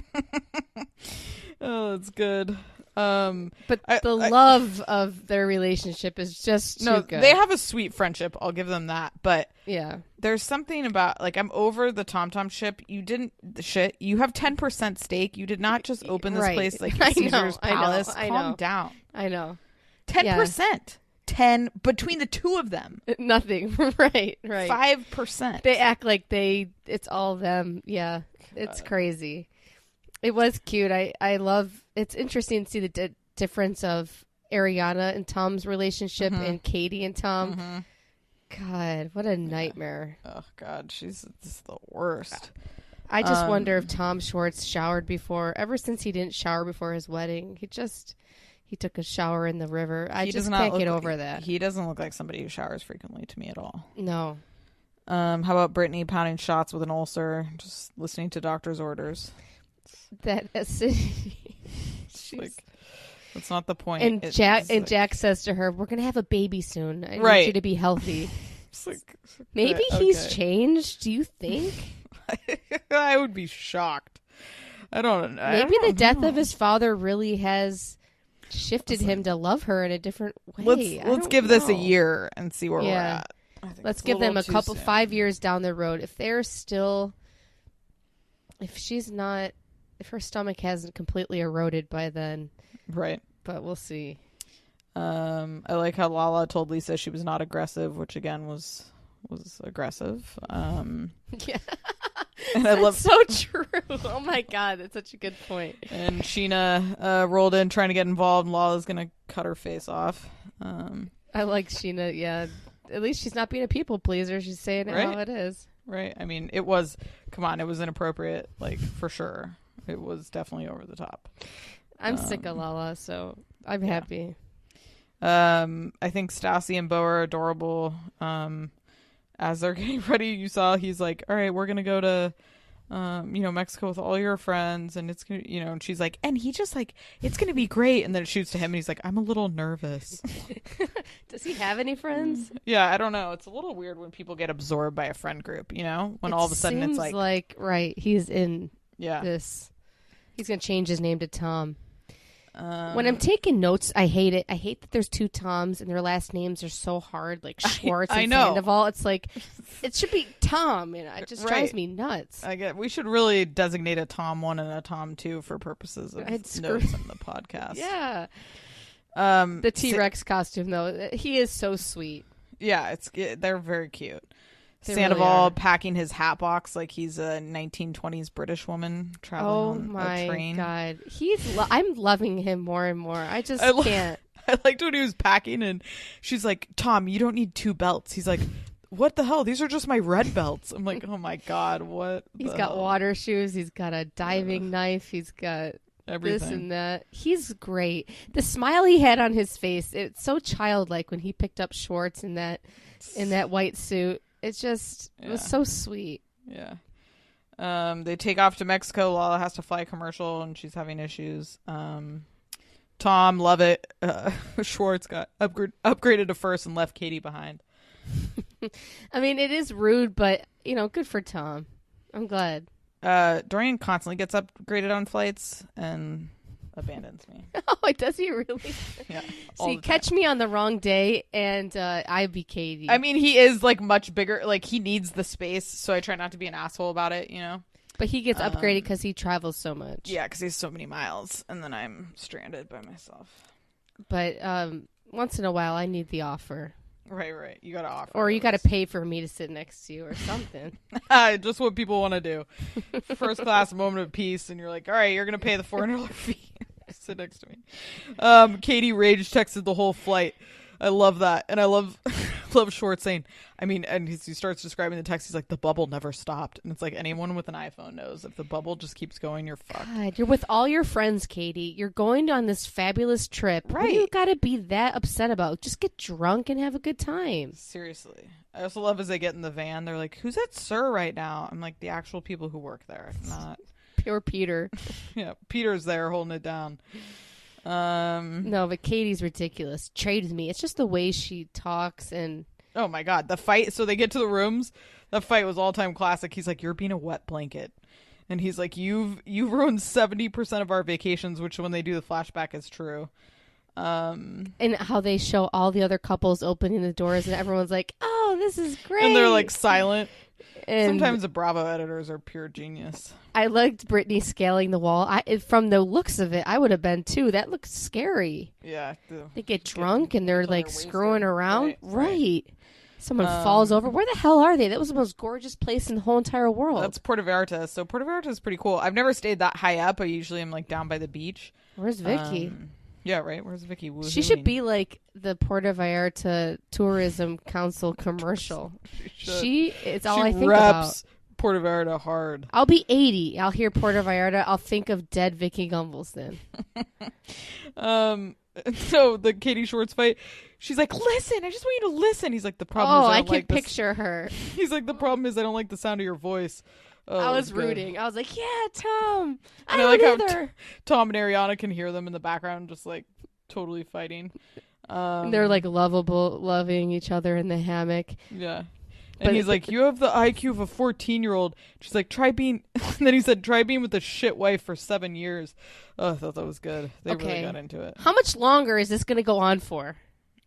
Oh, that's good. But the love of their relationship is just too good. They have a sweet friendship. I'll give them that. But yeah, there's something about like, I'm over the TomTom ship. You have 10% stake. You did not just open this place like Caesar's Palace. Calm down. I know. 10%. 10 between the two of them. Nothing. Right. 5%. They act like it's all them. Yeah. It's crazy. It was cute. I love. It's interesting to see the difference of Ariana and Tom's relationship and Katie and Tom. Mm-hmm. God, what a nightmare. Oh God, she's just the worst. I just wonder if Tom Schwartz showered before. Ever since he didn't shower before his wedding, he took a shower in the river. I just can't get over that. He doesn't look like somebody who showers frequently to me at all. No. How about Brittany pounding shots with an ulcer, just listening to doctor's orders? That's like, that's not the point. And Jack says to her, "We're gonna have a baby soon. I need you to be healthy." Maybe he's changed. Do you think? I would be shocked. I don't know. Maybe the death of his father really has shifted him to love her in a different way. Let's give this a year and see where we're at. Let's give them 5 years down the road. If they're still, if her stomach hasn't completely eroded by then. Right. But we'll see. I like how Lala told Lisa she was not aggressive, which again was aggressive. Yeah. And I love so true. Oh my God, that's such a good point. And Sheena rolled in trying to get involved, and Lala's gonna cut her face off. I like Sheena, yeah. At least she's not being a people pleaser. She's saying it how it is. Right. I mean, it was inappropriate, like, for sure. It was definitely over the top. I'm sick of Lala, so I'm happy. I think Stassi and Bo are adorable. As they're getting ready, you saw he's like, all right, we're going to go to, Mexico with all your friends. And it's going to, and she's like, and he just like, it's going to be great. And then it shoots to him and he's like, I'm a little nervous. Does he have any friends? Yeah, I don't know. It's a little weird when people get absorbed by a friend group, when all of a sudden it's like, right, he's in this. He's going to change his name to Tom. When I'm taking notes, I hate it. I hate that there's 2 Toms and their last names are so hard, like Schwartz and Sandoval. It's like, it should be Tom. It just drives me nuts. We should really designate a Tom 1 and a Tom 2 for purposes of notes in the podcast. Yeah. The T-Rex costume, though, he is so sweet. Yeah, they're very cute. They Sandoval really packing his hat box like he's a 1920s British woman traveling on a train. Oh my god, I'm loving him more and more. I just can't. I liked when he was packing, and she's like, "Tom, you don't need 2 belts." He's like, "What the hell? These are just my red belts." I'm like, "Oh my god, what?" He's got water shoes. He's got a diving knife. He's got everything. This and that. He's great. The smile he had on his face, it's so childlike when he picked up Schwartz in that white suit. It was so sweet. Yeah. They take off to Mexico. Lala has to fly commercial, and she's having issues. Tom, love it. Schwartz got upgraded to first and left Katie behind. I mean, it is rude, but, good for Tom. I'm glad. Dorian constantly gets upgraded on flights and abandons me. Oh, does he really? Yeah. See, catch me on the wrong day, and I'd be Katie. I mean, he is, much bigger. He needs the space, so I try not to be an asshole about it, But he gets upgraded because he travels so much. Yeah, because he has so many miles, and then I'm stranded by myself. But once in a while, I need the offer. Right. You got to offer. Or you got to pay for me to sit next to you or something. Just what people want to do. First class moment of peace, and you're like, all right, you're going to pay the $400 fee. Sit next to me. Katie rage texted the whole flight. I love that. And I love Schwartz saying, and he starts describing the text. He's like, the bubble never stopped. And it's like anyone with an iPhone knows if the bubble just keeps going, you're fucked. God, you're with all your friends, Katie. You're going on this fabulous trip. Right. What do you got to be that upset about? Just get drunk and have a good time. Seriously. I also love as they get in the van, they're like, who's at SIR right now? I'm like, the actual people who work there, not... Pure Peter. Yeah, Peter's there holding it down. No, but Katie's ridiculous. Trade with me. It's just the way she talks and... Oh my god, the fight. So they get to the rooms. The fight was all-time classic. He's like, you're being a wet blanket. And he's like, you've ruined 70% of our vacations, which when they do the flashback is true. And how they show all the other couples opening the doors and everyone's like, oh, this is great. And they're silent. And sometimes the Bravo editors are pure genius. I liked Brittany scaling the wall. From the looks of it, I would have been too. That looks scary. Yeah. They get drunk and they're screwing around. Right. Someone Um, falls over. Where the hell are they? That was the most gorgeous place in the whole entire world. That's Puerto Vallarta. So Puerto Vallarta is pretty cool. I've never stayed that high up. I usually am like down by the beach. Where's Vicky? Yeah, right. Where's Vicky? She should be like the Puerto Vallarta Tourism Council commercial. It's all I think about. Puerto Vallarta hard. I'll be 80. I'll hear Puerto Vallarta. I'll think of dead Vicky Gumbels then. So the Katie Schwartz fight, she's like, listen, I just want you to listen. He's like, the problem is I can picture her. He's like, the problem is I don't like the sound of your voice. Oh, I was rooting. I was like, yeah, Tom. I and don't like either. how Tom and Ariana can hear them in the background just totally fighting. And they're loving each other in the hammock. Yeah. And he's like, you have the IQ of a 14-year-old. She's like, try being... And then he said, try being with a shit wife for 7 years. Oh, I thought that was good. They really got into it. How much longer is this going to go on for?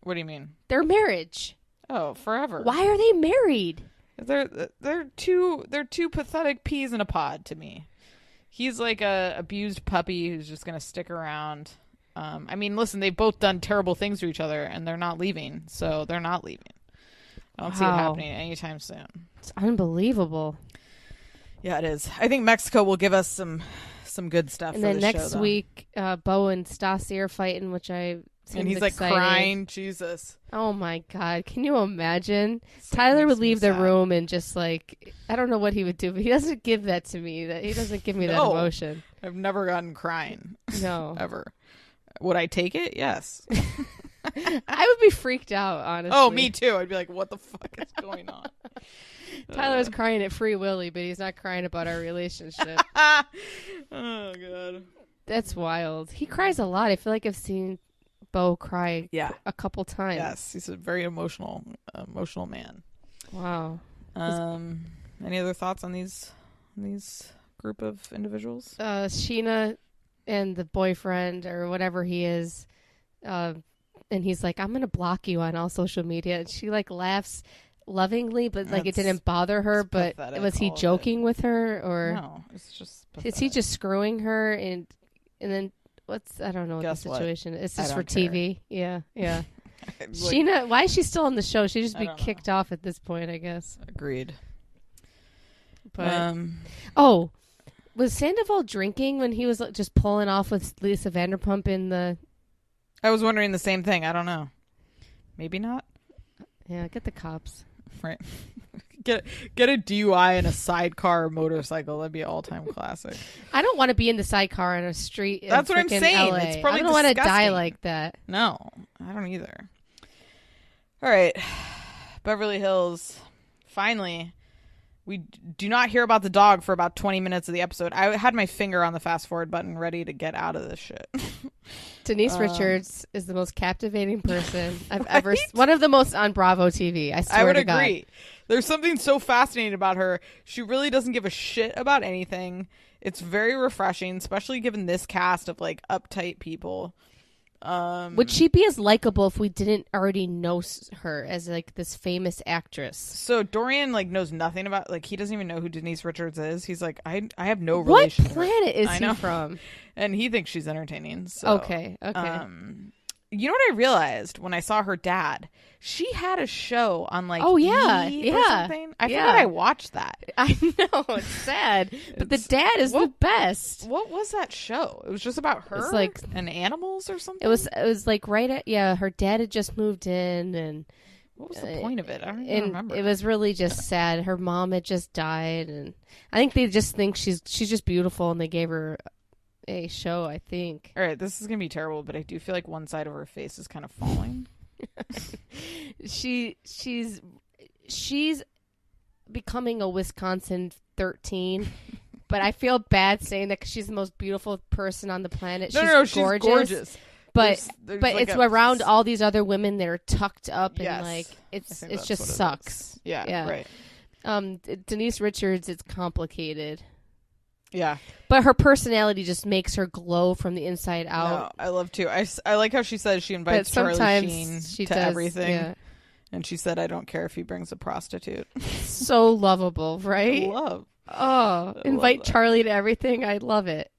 What do you mean? Their marriage. Oh, forever. Why are they married? They're two pathetic peas in a pod to me. He's like a abused puppy who's just going to stick around. Listen, they've both done terrible things to each other, and they're not leaving. So they're not leaving. I don't see it happening anytime soon. It's unbelievable. Yeah, it is. I think Mexico will give us some good stuff. And then next week, Bo and Stassi are fighting, which and he's excited. Crying. Jesus. Oh my God! Can you imagine? Tyler would leave the room and just I don't know what he would do, but he doesn't give that to me. He doesn't give me that emotion. I've never gotten crying. No, ever. Would I take it? Yes. I would be freaked out, honestly. Oh, me too. I'd be like, what the fuck is going on? Tyler was crying at Free Willy, but he's not crying about our relationship. Oh, God. That's wild. He cries a lot. I feel like I've seen Bo cry a couple times. Yes, he's a very emotional man. Wow. Any other thoughts on these group of individuals? Sheena and the boyfriend or whatever he is, and he's like, I'm going to block you on all social media. And she laughs lovingly, but it didn't bother her. But was he joking with her, or no? It's just pathetic. Is he just screwing her? And then I don't know what Guess the situation is. It's just for care. TV. Yeah. Like, Sheena, why is she still on the show? She'd just be don't kicked off at this point, I guess. Agreed. But was Sandoval drinking when he was just pulling off with Lisa Vanderpump in the... I was wondering the same thing. I don't know. Maybe not. Yeah, get the cops. Right. Get a DUI in a sidecar motorcycle. That'd be an all-time classic. I don't want to be in the sidecar on a street in That's what I'm saying. LA. It's probably I don't want to die disgusting. like that. No, I don't either. All right. Beverly Hills. Finally, we do not hear about the dog for about 20 minutes of the episode. I had my finger on the fast forward button ready to get out of this shit. Denise Richards is the most captivating person I've ever seen. One of the most on Bravo TV. I swear I would to agree. God. There's something so fascinating about her. She really doesn't give a shit about anything. It's very refreshing, especially given this cast of like uptight people. Would she be as likable if we didn't already know her as like this famous actress? So Dorian like knows nothing about, like, he doesn't even know who Denise Richards is. He's like, I have no relation. What planet is he from? And he thinks she's entertaining. So, okay. You know what I realized when I saw her dad? She had a show on like or something. I forgot I watched that. I know, it's sad, but the dad is the best. What was that show? It was just about her, like, and animals or something. It was like her dad had just moved in, and what was the point of it? I don't even remember. It was really just sad. Her mom had just died, and I think they just think she's just beautiful, and they gave her a show, I think. All right, this is gonna be terrible, but I do feel like one side of her face is kind of falling. She's becoming a Wisconsin 13, but I feel bad saying that because she's the most beautiful person on the planet. She's gorgeous. But there's but like it's around all these other women that are tucked up, Yes. and like it just what sucks. Yeah, right. Denise Richards, it's complicated. Yeah, but her personality just makes her glow from the inside out. No, I love too. I like how she says she invites Charlie Sheen to everything. Yeah. And she said, I don't care if he brings a prostitute. So lovable, right? Invite Charlie to everything. I love it.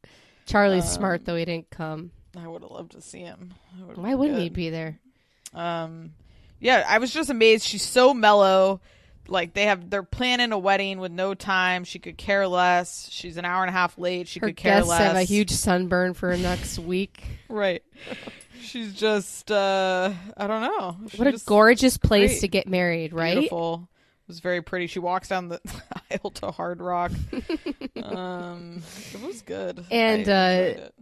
Charlie's smart, though he didn't come. I would have loved to see him. Why wouldn't he be there? Yeah, I was just amazed. She's so mellow. Like they're planning a wedding with no time. She could care less. She's an hour and a half late. She could care less. Her guests have a huge sunburn for next week. Right. She's just I don't know. What a gorgeous place to get married, right? Beautiful. It was very pretty. She walks down the aisle to Hard Rock. It was good. And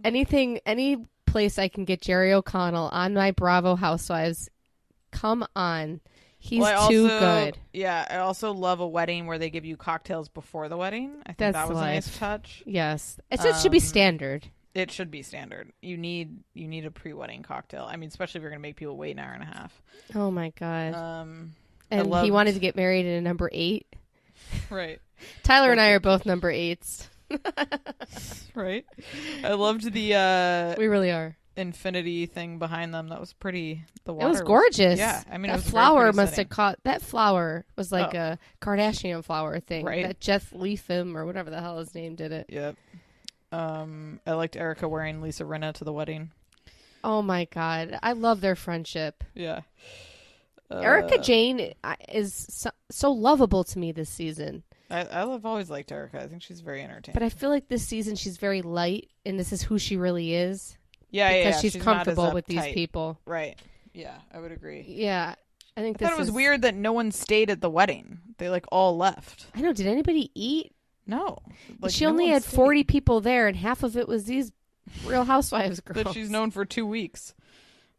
any place I can get Jerry O'Connell on my Bravo Housewives, come on. He's too good. Yeah, I also love a wedding where they give you cocktails before the wedding. I think that was a nice touch. Yes. It should be standard. It should be standard. You need a pre-wedding cocktail. I mean, especially if you're going to make people wait an hour and a half. Oh my God. And he wanted to get married at a number 8. Right. Tyler and I are both number 8s. Right. I loved the we really are. infinity thing behind them. That was pretty. The water it was gorgeous. I mean, that it was flower must have caught. That flower was like a Kardashian flower thing. Right. That Jeff Leatham or whatever the hell his name did it. Yep. I liked Erica wearing Lisa Rinna to the wedding. Oh my God, I love their friendship. Yeah. Erica Jane is so lovable to me this season. I've always liked Erica. I think she's very entertaining. But I feel like this season she's very light, and this is who she really is. Yeah, because she's comfortable with these people. Right. Yeah, I would agree. Yeah, I think thought it was weird that no one stayed at the wedding. They like all left. I know. Did anybody eat? No. Like, she only had 40 people there, and half of it was these Real Housewives girls. That she's known for 2 weeks.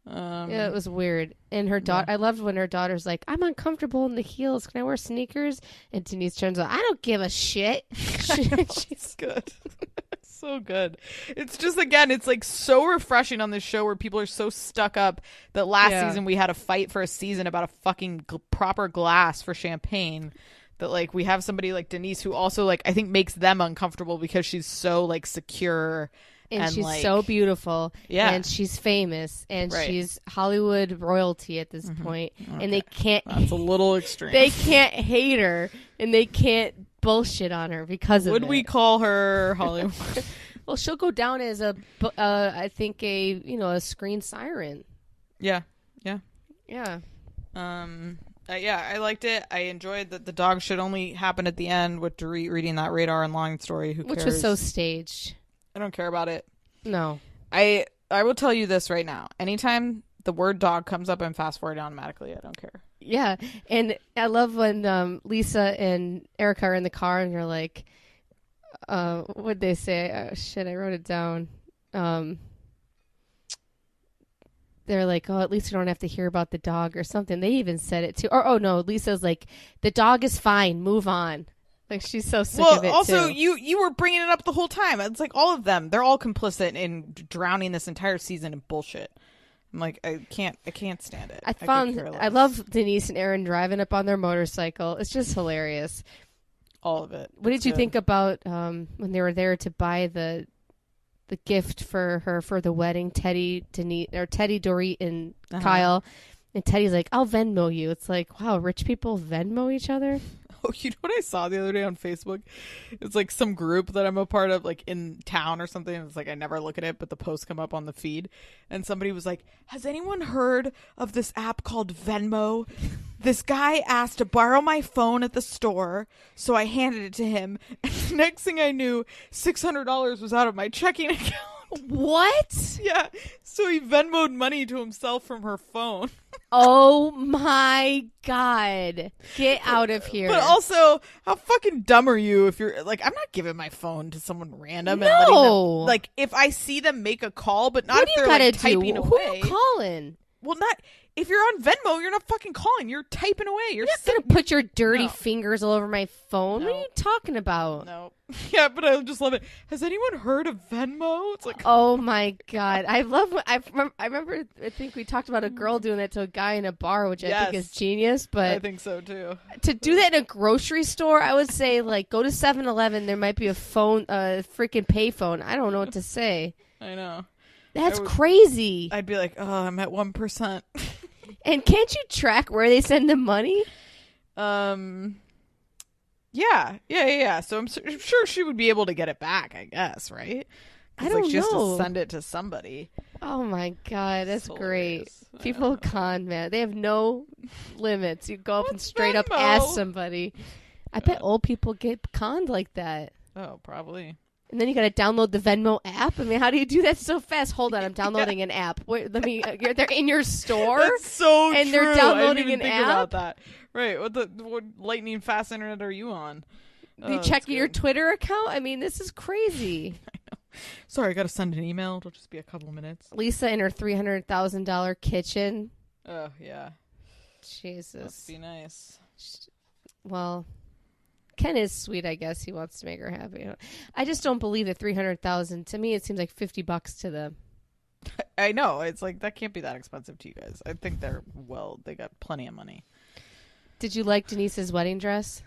Yeah, it was weird. And her daughter, I loved when her daughter's like, I'm uncomfortable in the heels. Can I wear sneakers? And Denise turns out, I don't give a shit. She's good. So good. It's just, again, it's like so refreshing on this show where people are so stuck up that last season we had a fight for a season about a fucking proper glass for champagne. That like we have somebody like Denise who also like I think makes them uncomfortable because she's so like secure and she's like, so beautiful. Yeah. And she's famous and she's Hollywood royalty at this point. Okay. And they can't. That's a little extreme. They can't hate her and they can't bullshit on her because of it. Would we call her Hollywood? Well, she'll go down as I think a screen siren. Yeah. Yeah. Yeah, I liked it. I enjoyed that the dog shit only happened at the end with Dorit reading that radar and line story. Who cares? Which was so staged. I don't care about it. No. I will tell you this right now. Anytime the word dog comes up, I'm fast forwarding automatically. I don't care. Yeah, and I love when Lisa and Erica are in the car and you're like, what'd they say? Oh, shit, I wrote it down. They're like, oh, at least we don't have to hear about the dog or something. They even said it too. Or, oh, no, Lisa's like, the dog is fine. Move on. Like, she's so sick of it, also, too. you were bringing it up the whole time. It's like all of them. They're all complicit in drowning this entire season in bullshit. I'm like, I can't stand it. I love Denise and Aaron driving up on their motorcycle. It's just hilarious. All of it. What did you think about when they were there to buy the gift for her for the wedding? Teddy, Dorit, and Kyle. And Teddy's like, I'll Venmo you. It's like, wow, rich people Venmo each other? Oh, you know what I saw the other day on Facebook? It's like some group that I'm a part of, like in town or something. It's like I never look at it, but the posts come up on the feed. And somebody was like, has anyone heard of this app called Venmo? This guy asked to borrow my phone at the store, so I handed it to him. And the next thing I knew, $600 was out of my checking account. What? Yeah. So he Venmoed money to himself from her phone. Oh my God. Get out of here. But also, how fucking dumb are you if you're like, I'm not giving my phone to someone random no. and letting them, like, if I see them make a call, but not what if they're like typing away. Who are you calling? Well, not if you're on Venmo, you're not fucking calling. You're typing away. You're not going to put your dirty fingers all over my phone. No. What are you talking about? No. Yeah, but I just love it. Has anyone heard of Venmo? It's like, oh my God. I remember, I think we talked about a girl doing that to a guy in a bar, which I think is genius. But I think so too. To do that in a grocery store, I would say, like, go to 7-Eleven. There might be a phone, freaking payphone. I don't know what to say. I know. That's crazy. I'd be like, oh, I'm at 1%. And can't you track where they send the money? Yeah. So I'm sure she would be able to get it back, I guess, right? I don't know. She has to send it to somebody. Oh my God, that's great. People con, man. They have no limits. You go up and straight up ask somebody. I bet old people get conned like that. Oh, probably. And then you got to download the Venmo app. I mean, how do you do that so fast? Hold on, I'm downloading an app. Wait, let me. They're in your store. That's so and true. They're downloading I didn't even an think app. about that. Right. What lightning fast internet are you on? You check your Twitter account? I mean, this is crazy. I know. Sorry, I got to send an email. It'll just be a couple minutes. Lisa in her $300,000 kitchen. Oh yeah. Jesus. Must be nice. Well, Ken is sweet, I guess. He wants to make her happy. I just don't believe that $300,000. To me, it seems like $50 to them. I know. It's like, that can't be that expensive to you guys. I think they got plenty of money. Did you like Denise's wedding dress?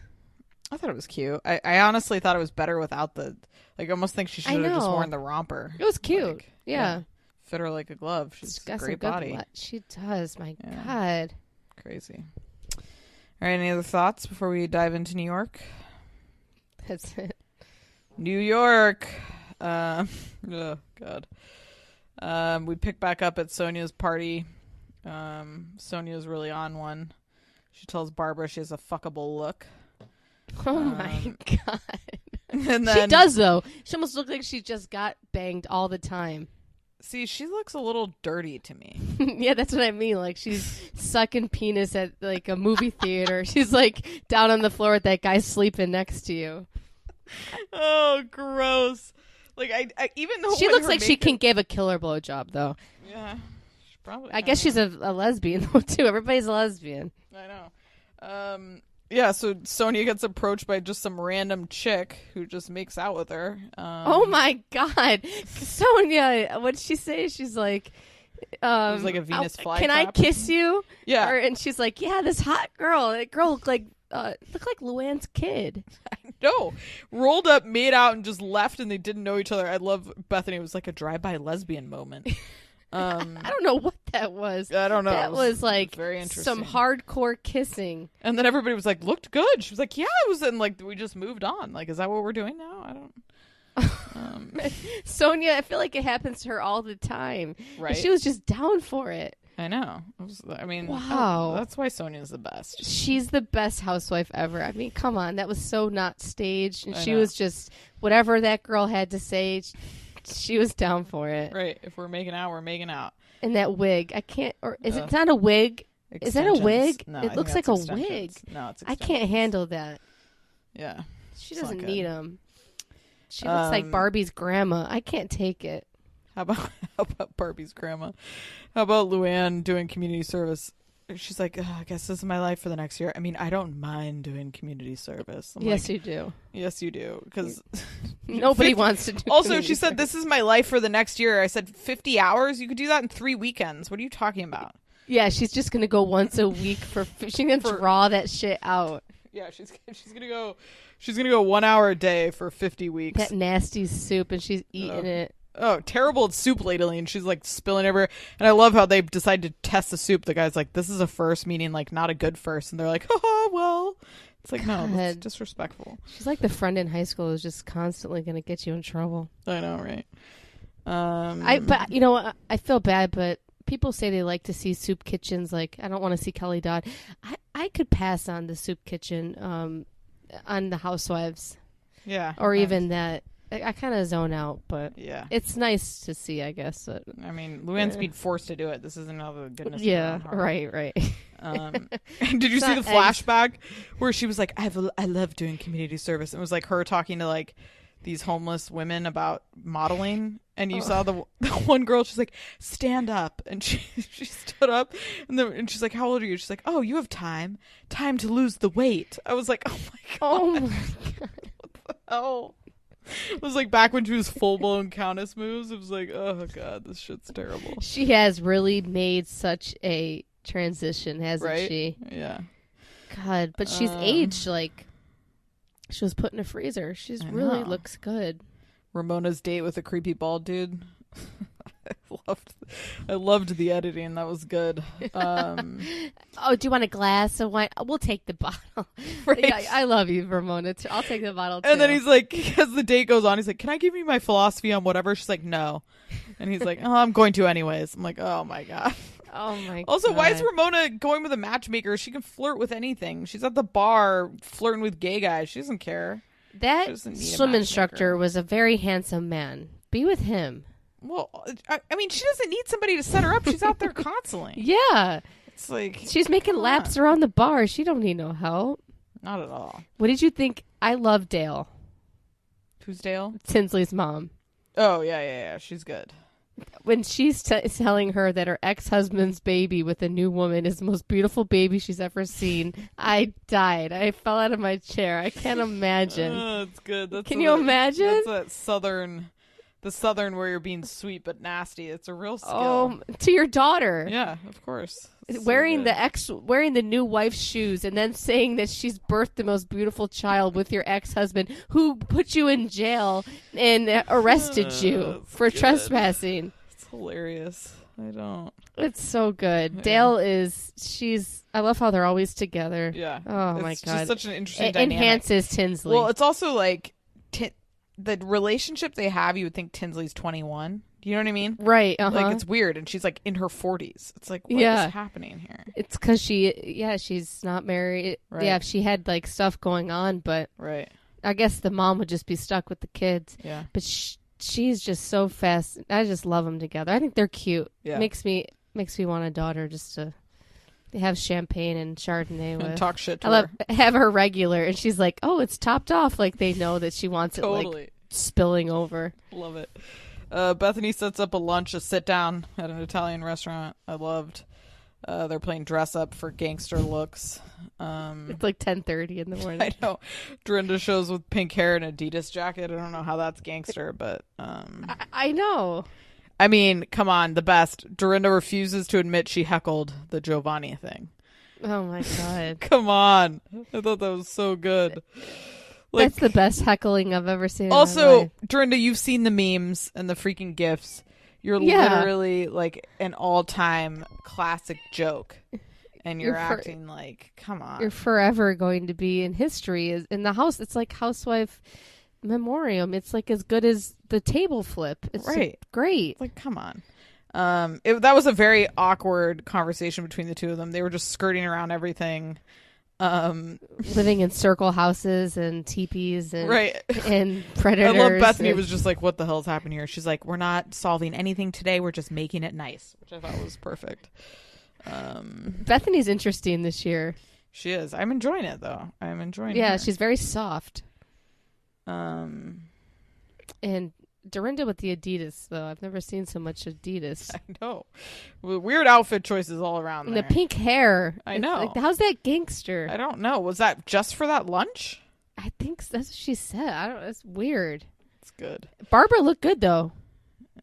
I thought it was cute. I honestly thought it was better without the, like, I almost think she should have just worn the romper. It was cute. Like, yeah. Fit her like a glove. She's got a great body. She does. My God. Crazy. All right. Any other thoughts before we dive into New York? That's it. New York. Oh God. We pick back up at Sonia's party. Sonia's really on one. She tells Barbara she has a fuckable look. Oh my God. And then, she does though. She almost looks like she just got banged all the time. See, she looks a little dirty to me. Yeah, that's what I mean. Like, she's sucking penis at like a movie theater. She's like down on the floor with that guy sleeping next to you. Oh, gross. Like, I even though she looks like she can give a killer blowjob though. Yeah, probably. I guess she's a lesbian though too. Everybody's a lesbian. I know. Yeah, so Sonia gets approached by just some random chick who just makes out with her. Oh my God. Sonia, what did she say? She's like, it was like a Venus flytrap. Can I kiss you? Yeah. And she's like, yeah, this hot girl. That girl looked like Luann's kid. I know. Rolled up, made out, and just left, and they didn't know each other. I love Bethany. It was like a drive-by lesbian moment. I don't know what that was. I don't know. That was like very interesting. Some hardcore kissing. And then everybody was like, looked good. She was like, yeah, it was. And like, we just moved on. Like, is that what we're doing now? I don't. Sonia, I feel like it happens to her all the time. Right. She was just down for it. I know. Wow. That's why Sonia's the best. She's the best housewife ever. I mean, come on. That was so not staged. And she know. was just, whatever that girl had to say, she was down for it. Right. If we're making out, we're making out. And that wig. I can't, or is it not a wig? Is that a wig? No, it looks like a wig. No, it's extensions. I can't handle that. Yeah. She doesn't need them. She looks like Barbie's grandma. I can't take it. How about Barbie's grandma? How about Luann doing community service? She's like, I guess this is my life for the next year. I mean, I don't mind doing community service. Yes, you do. Yes, you do. Because nobody wants to do Also, she said, this is my life for the next year. I said, 50 hours? You could do that in 3 weekends. What are you talking about? Yeah, she's just going to go once a week for she's going to draw that shit out. Yeah, she's going to go 1 hour a day for 50 weeks. That nasty soup, and she's eating it. Oh, terrible soup ladling. She's like spilling everywhere. And I love how they decide to test the soup. The guy's like, this is a first, meaning like not a good first. And they're like, oh, well. It's like, no, that's disrespectful. She's like the friend in high school who's just constantly going to get you in trouble. I know, right? But you know, I feel bad, but people say they like to see soup kitchens. Like, I don't want to see Kelly Dodd. I could pass on the soup kitchen on the Housewives. Yeah. Or even that. I kind of zone out, but yeah, it's nice to see, I guess. I mean, Luann's being forced to do it. This isn't out of the goodness of her own heart. Right. Did you see the flashback where she was like, I love doing community service? It was like her talking to like these homeless women about modeling, and you saw the one girl, she's like, stand up, and she stood up, and she's like, how old are you? She's like, oh, you have time to lose the weight. I was like, oh my god, what the hell? It was like back when she was full-blown countess moves. It was like, oh god, this shit's terrible. She has really made such a transition, hasn't she? Yeah. God, but she's aged like she was put in a freezer. She's really looks good. Ramona's date with a creepy bald dude. I loved the editing. That was good. Oh, do you want a glass of wine? We'll take the bottle. Right. Yeah, I love you, Ramona. I'll take the bottle too. And then he's like, as the date goes on, he's like, can I give you my philosophy on whatever? She's like, no. And he's like, oh, I'm going to anyways. I'm like, oh my god. Oh my god. Also, why is Ramona going with a matchmaker? She can flirt with anything. She's at the bar flirting with gay guys. She doesn't care. That swim instructor was a very handsome man. Be with him. Well, I mean, she doesn't need somebody to set her up. She's out there constantly. Yeah. It's like, she's making laps around the bar. She don't need no help. Not at all. What did you think? I love Dale. Who's Dale? Tinsley's mom. Oh, yeah. She's good. When she's telling her that her ex-husband's baby with a new woman is the most beautiful baby she's ever seen, I died. I fell out of my chair. I can't imagine. It's good. Can you imagine? That's the southern where you're being sweet but nasty. It's a real skill. Oh, to your daughter. Yeah, of course. Wearing the new wife's shoes and then saying that she's birthed the most beautiful child with your ex-husband who put you in jail and arrested you for trespassing. It's hilarious. It's so good. Yeah. Dale I love how they're always together. Yeah. Oh my god. It's just such an interesting it dynamic. Enhances Tinsley. Well, it's also like the relationship they have, you would think Tinsley's 21. Do you know what I mean? Right. Like, it's weird. And she's like in her 40s. It's like, what is happening here? It's because she's not married. Right. Yeah, she had like stuff going on, but right. I guess the mom would just be stuck with the kids. Yeah. But she's just so fast. I just love them together. I think they're cute. Yeah. Makes me want a daughter just to have champagne and Chardonnay with. And talk shit to her. Have her regular, and she's like, "Oh, it's topped off." Like they know that she wants it like spilling over. Love it. Bethany sets up a sit down at an Italian restaurant. I loved. They're playing dress up for gangster looks. It's like 10:30 in the morning. I know. Dorinda shows with pink hair and Adidas jacket. I don't know how that's gangster, but I know. I mean, come on, the best. Dorinda refuses to admit she heckled the Giovanni thing. Oh my god. Come on. I thought that was so good. Like, that's the best heckling I've ever seen. Also, in my life. Dorinda, you've seen the memes and the freaking GIFs. You're literally like an all-time classic joke. And you're acting like, come on. You're forever going to be in history. In the house, it's like housewife memoriam. It's like as good as the table flip. It's great. Like, come on. That was a very awkward conversation between the two of them. They were just skirting around everything. Living in circle houses and teepees and and predators. I love Bethany was just like, what the hell's happening here? She's like, we're not solving anything today. We're just making it nice, which I thought was perfect. Bethany's interesting this year. She is. I'm enjoying it though. I'm enjoying it. Yeah, she's very soft. And Dorinda with the Adidas, though. I've never seen so much Adidas. I know. Weird outfit choices all around and there. The pink hair. I know. Like, how's that gangster? I don't know. Was that just for that lunch? I think that's what she said. It's weird. It's good. Barbara looked good, though.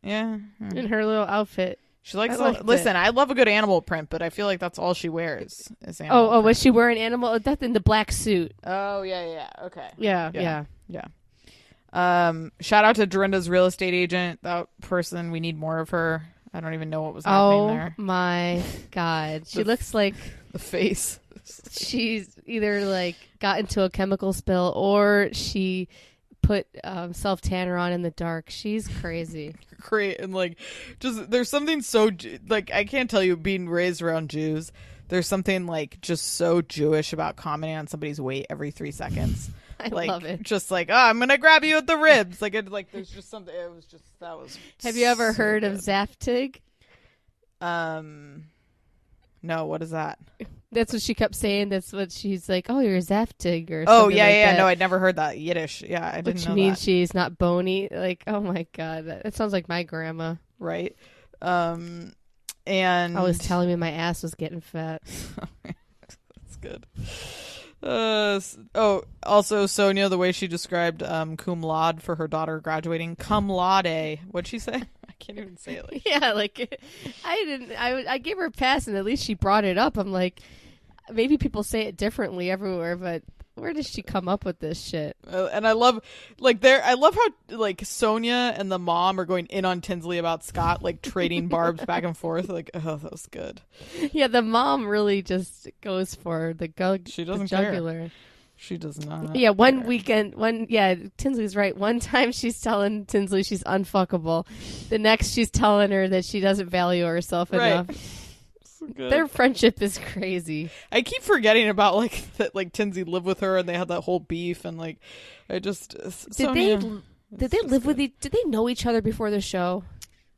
Yeah. In her little outfit. She likes listen, I love a good animal print, but I feel like that's all she wears is animal print. Was she wearing animal? That's in the black suit. Oh, yeah. Okay. Yeah. Shout out to Dorinda's real estate agent. That person, we need more of her. I don't even know what was happening there. Oh my God. She looks like the face. She's either like got into a chemical spill or she put self-tanner on in the dark. She's crazy. Great. And like, just there's something so like, I can't tell you, being raised around Jews, there's something like just so Jewish about commenting on somebody's weight every 3 seconds. I like, love it. Just like, I'm gonna grab you at the ribs. Like, there's just something. It was just that was. Have you ever heard good. of Zaftig? No. What is that? That's what she kept saying. That's what she's like. Oh, you're Zaftig or. Oh something like that. No, I'd never heard that Yiddish. Yeah, I didn't know that. Which means she's not bony. Like, oh my God, that sounds like my grandma. Right. And I was telling me my ass was getting fat. That's good. Also Sonia, the way she described cum laude for her daughter graduating, cum laude. What'd she say? I can't even say it. Yeah, like I gave her a pass, and at least she brought it up. I'm like, maybe people say it differently everywhere, but where does she come up with this shit? And I love how like Sonia and the mom are going in on Tinsley about Scott, like trading barbs back and forth. Like, oh, that was good. Yeah, the mom really just goes for the She doesn't jugular. Care. She does not. Yeah, Tinsley's right. One time she's telling Tinsley she's unfuckable. The next she's telling her that she doesn't value herself enough. Good. Their friendship is crazy. I keep forgetting about like that. Like Tinsley lived with her, and they had that whole beef, and like I just did they live with Did they know each other before the show?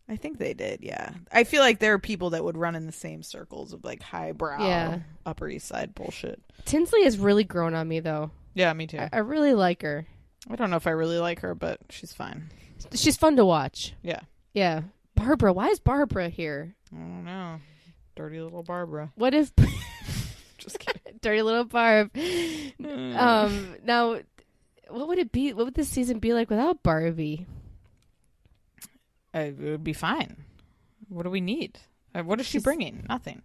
I think they did. Yeah, I feel like there are people that would run in the same circles of like highbrow, Upper East Side bullshit. Tinsley has really grown on me, though. Yeah, me too. I really like her. I don't know if I really like her, but she's fine. She's fun to watch. Yeah. Barbara, why is Barbara here? I don't know. Dirty little Barbara. What if just kidding. Dirty little Barb. Now what would it be? What would this season be like without Barbie? It would be fine. What do we need? What is she bringing? Nothing.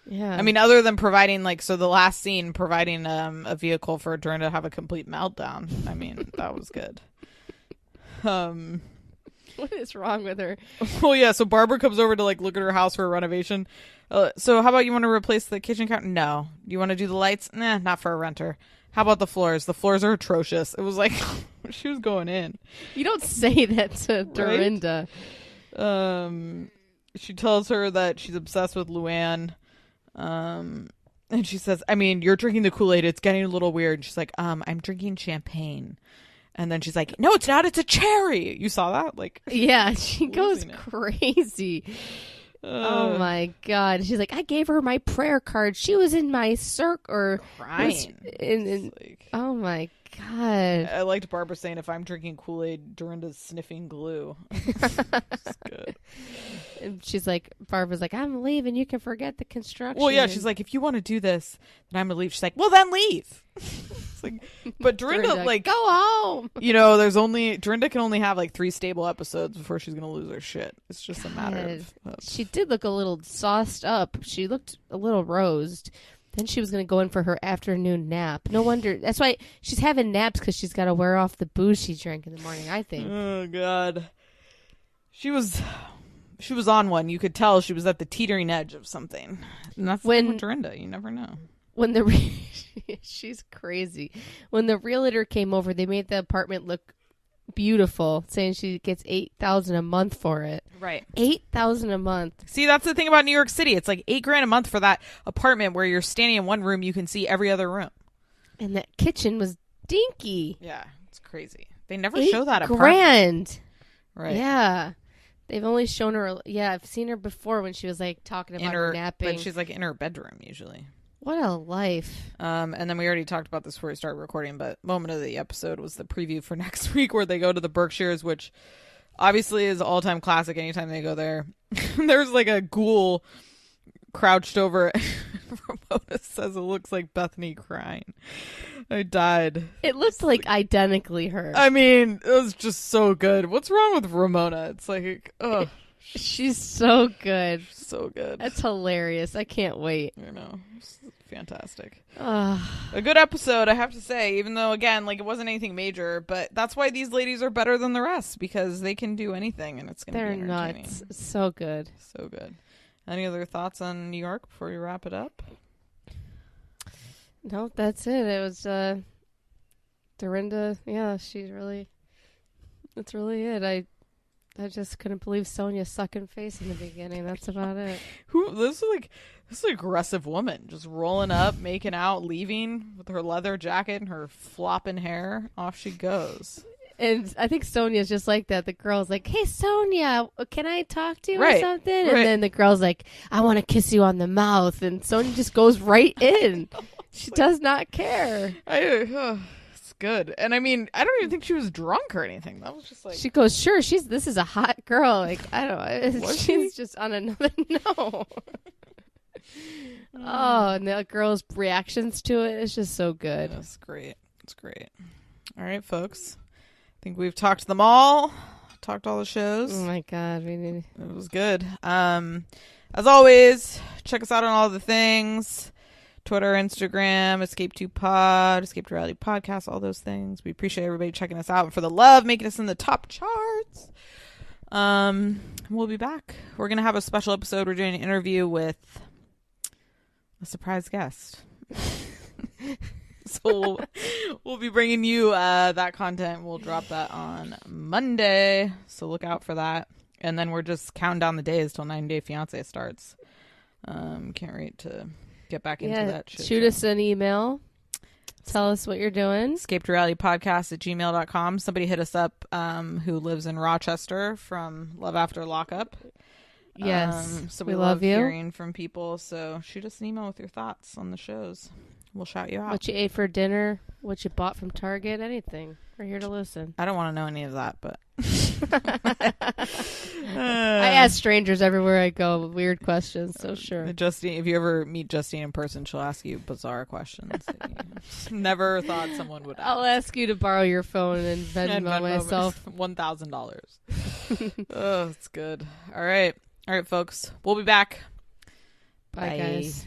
Yeah. I mean, other than providing the last scene providing a vehicle for Dorinda to have a complete meltdown. I mean, that was good. What is wrong with her? Well, yeah, so Barbara comes over to like look at her house for a renovation. So how about you want to replace the kitchen counter? No. You want to do the lights? Nah, not for a renter. How about the floors? The floors are atrocious. It was like she was going in. You don't say that to Dorinda. Right? She tells her that she's obsessed with Luann. And she says, I mean, you're drinking the Kool-Aid. It's getting a little weird. And she's like, I'm drinking champagne. And then she's like, no, it's not. It's a cherry. You saw that? Like, yeah, she goes crazy. Oh my God. She's like, I gave her my prayer card. She was in my circle or crying. Oh my God. I liked Barbara saying, if I'm drinking Kool-Aid, Dorinda's sniffing glue. It's good. And she's like, Barbara's like, I'm leaving. You can forget the construction. Well, yeah, she's like, if you want to do this, then I'm going to leave. She's like, well, then leave. It's like, but Dorinda, like, go home. You know, Dorinda can only have like 3 stable episodes before she's going to lose her shit. It's just a matter of. She did look a little sauced up. She looked a little rosed. Then she was going to go in for her afternoon nap. No wonder. That's why she's having naps, because she's got to wear off the booze she drank in the morning, I think. Oh, God. She was on one. You could tell she was at the teetering edge of something. And that's with Dorinda. You never know. when she's crazy. When the realtor came over, they made the apartment look beautiful, saying she gets $8,000 a month for it. Right. $8,000 a month. See, that's the thing about New York City. It's like $8,000 a month for that apartment where you're standing in one room, you can see every other room. And that kitchen was dinky. Yeah, it's crazy. They never show that apartment. $8,000. Right. Yeah. They've only shown her. Yeah, I've seen her before when she was like talking about her napping. But she's like in her bedroom usually. What a life. And then we already talked about this before we started recording, but moment of the episode was the preview for next week where they go to the Berkshires, which obviously is all-time classic anytime they go there. There's like a ghoul crouched over it. Ramona says it looks like Bethany crying. I died. It looked like identically her. I mean, it was just so good. What's wrong with Ramona? It's like, oh. She's so good. So good. That's hilarious. I can't wait. I know. It's fantastic. A good episode, I have to say, even though, again, like it wasn't anything major, but that's why these ladies are better than the rest, because they can do anything and it's going to be entertaining. They're nuts. So good. So good. Any other thoughts on New York before we wrap it up? No, that's it. It was Dorinda. Yeah, that's really it. I just couldn't believe Sonia sucking face in the beginning. That's about it. This is an aggressive woman, just rolling up, making out, leaving with her leather jacket and her flopping hair. Off she goes. And I think Sonia's just like that. The girl's like, "Hey, Sonia, can I talk to you or something?" And then the girl's like, "I want to kiss you on the mouth." And Sonia just goes right in. She does not care. It's good. And I mean, I don't even think she was drunk or anything. That was just like... She goes, "Sure, this is a hot girl." Like, I don't know. She's just on another note. Oh, and the girl's reactions to it is just so good. It's great. It's great. All right, folks. I think we've talked them all. Talked all the shows. Oh my God, it was good. As always, check us out on all the things: Twitter, Instagram, Escape2Pod, Escape to Reality Podcast, all those things. We appreciate everybody checking us out and for the love, making us in the top charts. We'll be back. We're gonna have a special episode. We're doing an interview with a surprise guest. So we'll be bringing you that content. We'll drop that on Monday. So look out for that. And then we're just counting down the days till 90 Day Fiancé starts. Can't wait to get back into that shit. Shoot us an email. Tell us what you're doing. escapetorealitypodcast@gmail.com. Somebody hit us up who lives in Rochester from Love After Lockup. Yes. So we love hearing from people. So shoot us an email with your thoughts on the shows. We'll shout you out. What you ate for dinner, what you bought from Target, anything. We're here to listen. I don't want to know any of that, but... I ask strangers everywhere I go weird questions, so sure. Justine, if you ever meet Justine in person, she'll ask you bizarre questions. Never thought someone would ask. I'll ask you to borrow your phone and Venmo myself. $1,000. Oh, it's good. All right, folks. We'll be back. Bye. Guys.